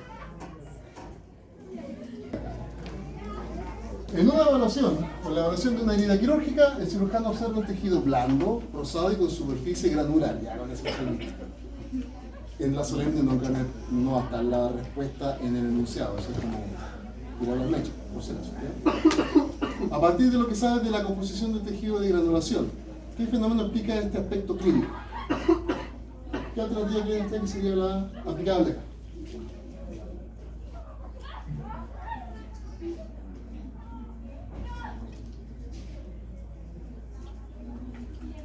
En una evaluación, con la evaluación de una herida quirúrgica, el cirujano observa un tejido blando, rosado y con superficie granular. Ya con eso en la solemne no va a estar la respuesta en el enunciado, eso es como tirar las mechas, por si acaso. A partir de lo que sabes de la composición del tejido de granulación, ¿qué fenómeno explica este aspecto clínico? ¿Qué alternativa creen ustedes que sería la aplicable acá?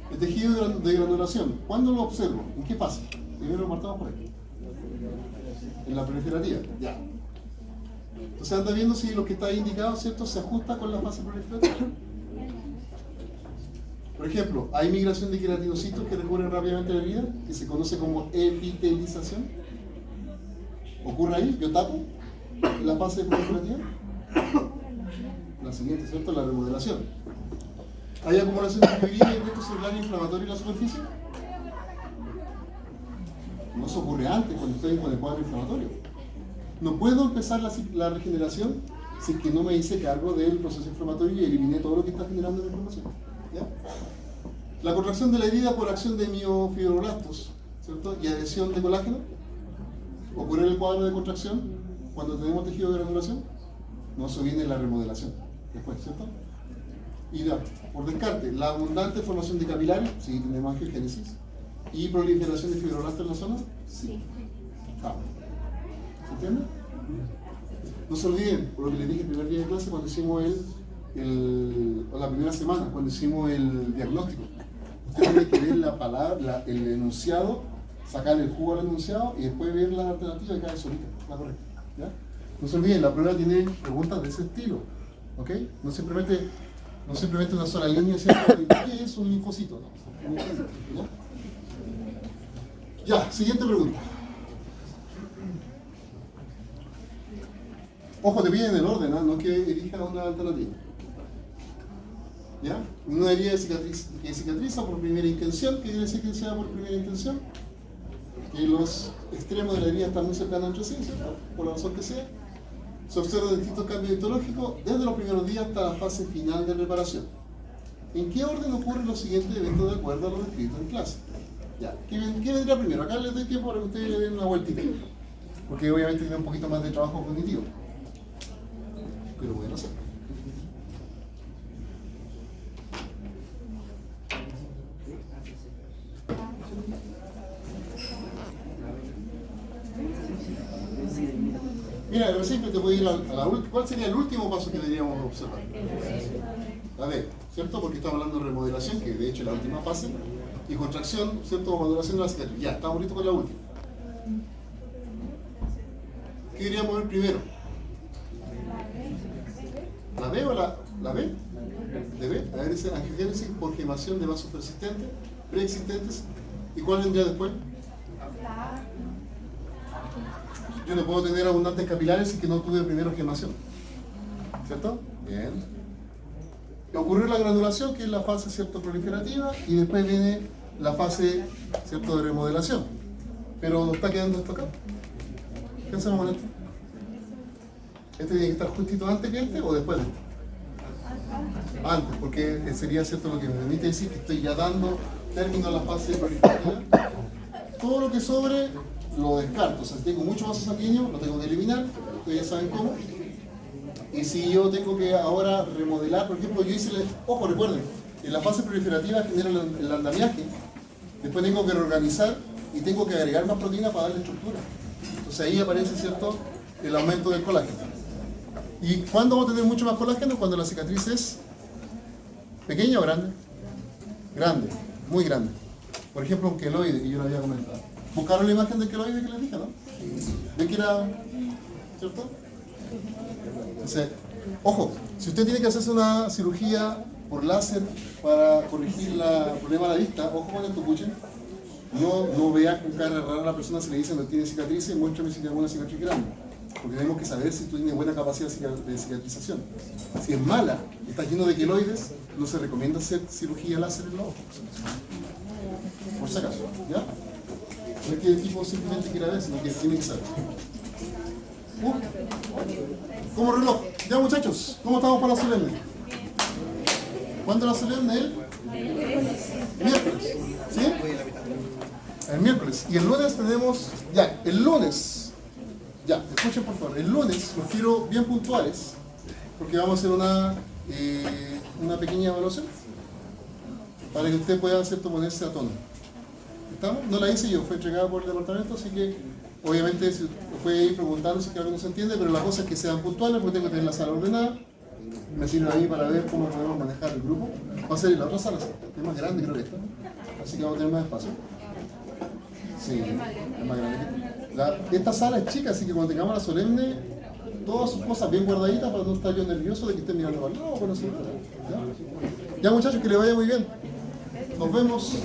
El tejido de granulación, ¿cuándo lo observo? ¿En qué fase? Primero lo marcamos por aquí. En la proliferativa, ya. Entonces anda viendo si lo que está indicado, ¿cierto?, se ajusta con la fase proliferativa. Por ejemplo, hay migración de queratinocitos que recurren rápidamente a la herida, que se conoce como epitelización. ¿Ocurre ahí? Yo tapo la fase proliferativa. La siguiente, ¿cierto?, la remodelación. ¿Hay acumulación de fibrina y resto celular inflamatorio en la superficie? No, eso ocurre antes, cuando estoy con el cuadro inflamatorio. No puedo empezar la regeneración si es que no me hice cargo del proceso inflamatorio y eliminé todo lo que está generando la inflamación. ¿Ya? La contracción de la herida por acción de miofibroblastos, ¿cierto? Y adhesión de colágeno. Ocurre el cuadro de contracción cuando tenemos tejido de granulación. No, eso viene en la remodelación después, ¿cierto? Y ya, por descarte, la abundante formación de capilares, sí, tenemos angiogénesis. ¿Y proliferación de fibroblastos en la zona? Sí. Ah. ¿Se entiende? No se olviden, por lo que les dije el primer día de clase cuando hicimos o la primera semana, cuando hicimos el diagnóstico. Usted tiene que ver la palabra, el enunciado, sacarle el jugo al enunciado y después ver las alternativas y cae solita, la correcta. ¿Ya? No se olviden, la prueba tiene preguntas de ese estilo. ¿Ok? No simplemente una sola línea, ¿cierto? ¿Qué es un linfocito? No. Ya, siguiente pregunta. Ojo, te piden el orden, ¿no? No que elijas una alternativa. ¿Ya? Una herida que cicatriza por primera intención, ¿qué quiere decir que sea por primera intención? Que los extremos de la herida están muy cercanos entre sí, ¿cierto? Por la razón que sea. Se observan distintos cambios histológicos desde los primeros días hasta la fase final de reparación. ¿En qué orden ocurren los siguientes eventos de acuerdo a lo descrito en clase? Ya, ¿qué vendría primero? Acá les doy tiempo para que ustedes le den una vueltita. Porque obviamente tiene un poquito más de trabajo cognitivo. Pero bueno, hacer. Mira, pero siempre te voy a ir a la última. ¿Cuál sería el último paso que deberíamos observar? La D, ¿cierto? Porque estamos hablando de remodelación, que de hecho es la última fase, y contracción, ¿cierto? O maduración de la cicatriz. Ya, estamos listos con la última. ¿Qué deberíamos ver primero? ¿La B o la B? ¿De B? A ver, dice angiogénesis por gemación de vasos persistentes, preexistentes. ¿Y cuál vendría después? Yo no puedo tener abundantes capilares si que no tuve primero gemación. ¿Cierto? Bien. Ocurrió la granulación, que es la fase, ¿cierto?, proliferativa, y después viene la fase, ¿cierto?, de remodelación. Pero nos está quedando esto acá. ¿Qué hacemos con esto? ¿Este tiene que estar justito antes que este o después de este? Antes, porque sería, ¿cierto?, lo que me permite decir que estoy ya dando término a la fase proliferativa. Todo lo que sobre lo descarto. O sea, si tengo mucho vaso sanguíneo, lo tengo que eliminar. Ustedes ya saben cómo. Y si yo tengo que ahora remodelar, por ejemplo, yo hice, ojo, recuerden, en la fase proliferativa genera el andamiaje, después tengo que reorganizar y tengo que agregar más proteína para darle estructura. Entonces ahí aparece, ¿cierto?, el aumento del colágeno. ¿Y cuándo vamos a tener mucho más colágeno? Cuando la cicatriz es pequeña o grande. Grande, muy grande. Por ejemplo, un queloide, que yo lo había comentado. ¿Buscaron la imagen del queloide que les dije, no? ¿Ven que era, ¿cierto? Entonces, ojo, si usted tiene que hacerse una cirugía por láser para corregir el problema de la vista, ojo con esto, escuchen. No vea con cara rara a la persona si le dicen que tiene cicatrices, muéstrame si tiene alguna cicatriz grande. Porque tenemos que saber si tú tienes buena capacidad de cicatrización. Si es mala, está lleno de queloides, no se recomienda hacer cirugía láser en los ojos. Por si acaso, ¿ya? No es que el tipo simplemente quiera ver, sino que tiene que saber. Como reloj. Ya, muchachos, ¿cómo estamos para la solemne? ¿Cuándo es la solemne? El miércoles. ¿Sí? El miércoles. Y el lunes tenemos... Ya, el lunes. Ya, escuchen por favor. El lunes los quiero bien puntuales, porque vamos a hacer una pequeña evaluación para que usted pueda, ¿cierto?, ponerse a tono. ¿Estamos? No la hice yo, fue entregada por el departamento, así que obviamente se puede ir preguntando si algo no se entiende, pero la cosa es que sean puntuales, porque tengo que tener la sala ordenada. Me sirve ahí para ver cómo podemos manejar el grupo. Va a ser en la otra sala, que es más grande creo que esta, así que vamos a tener más espacio. Sí, es más grande que esta. Esta sala es chica, así que cuando tengamos la solemne, todas sus cosas bien guardaditas para no estar yo nervioso de que estén mirando para el lado, ¿ya? Ya, muchachos, que les vaya muy bien. Nos vemos.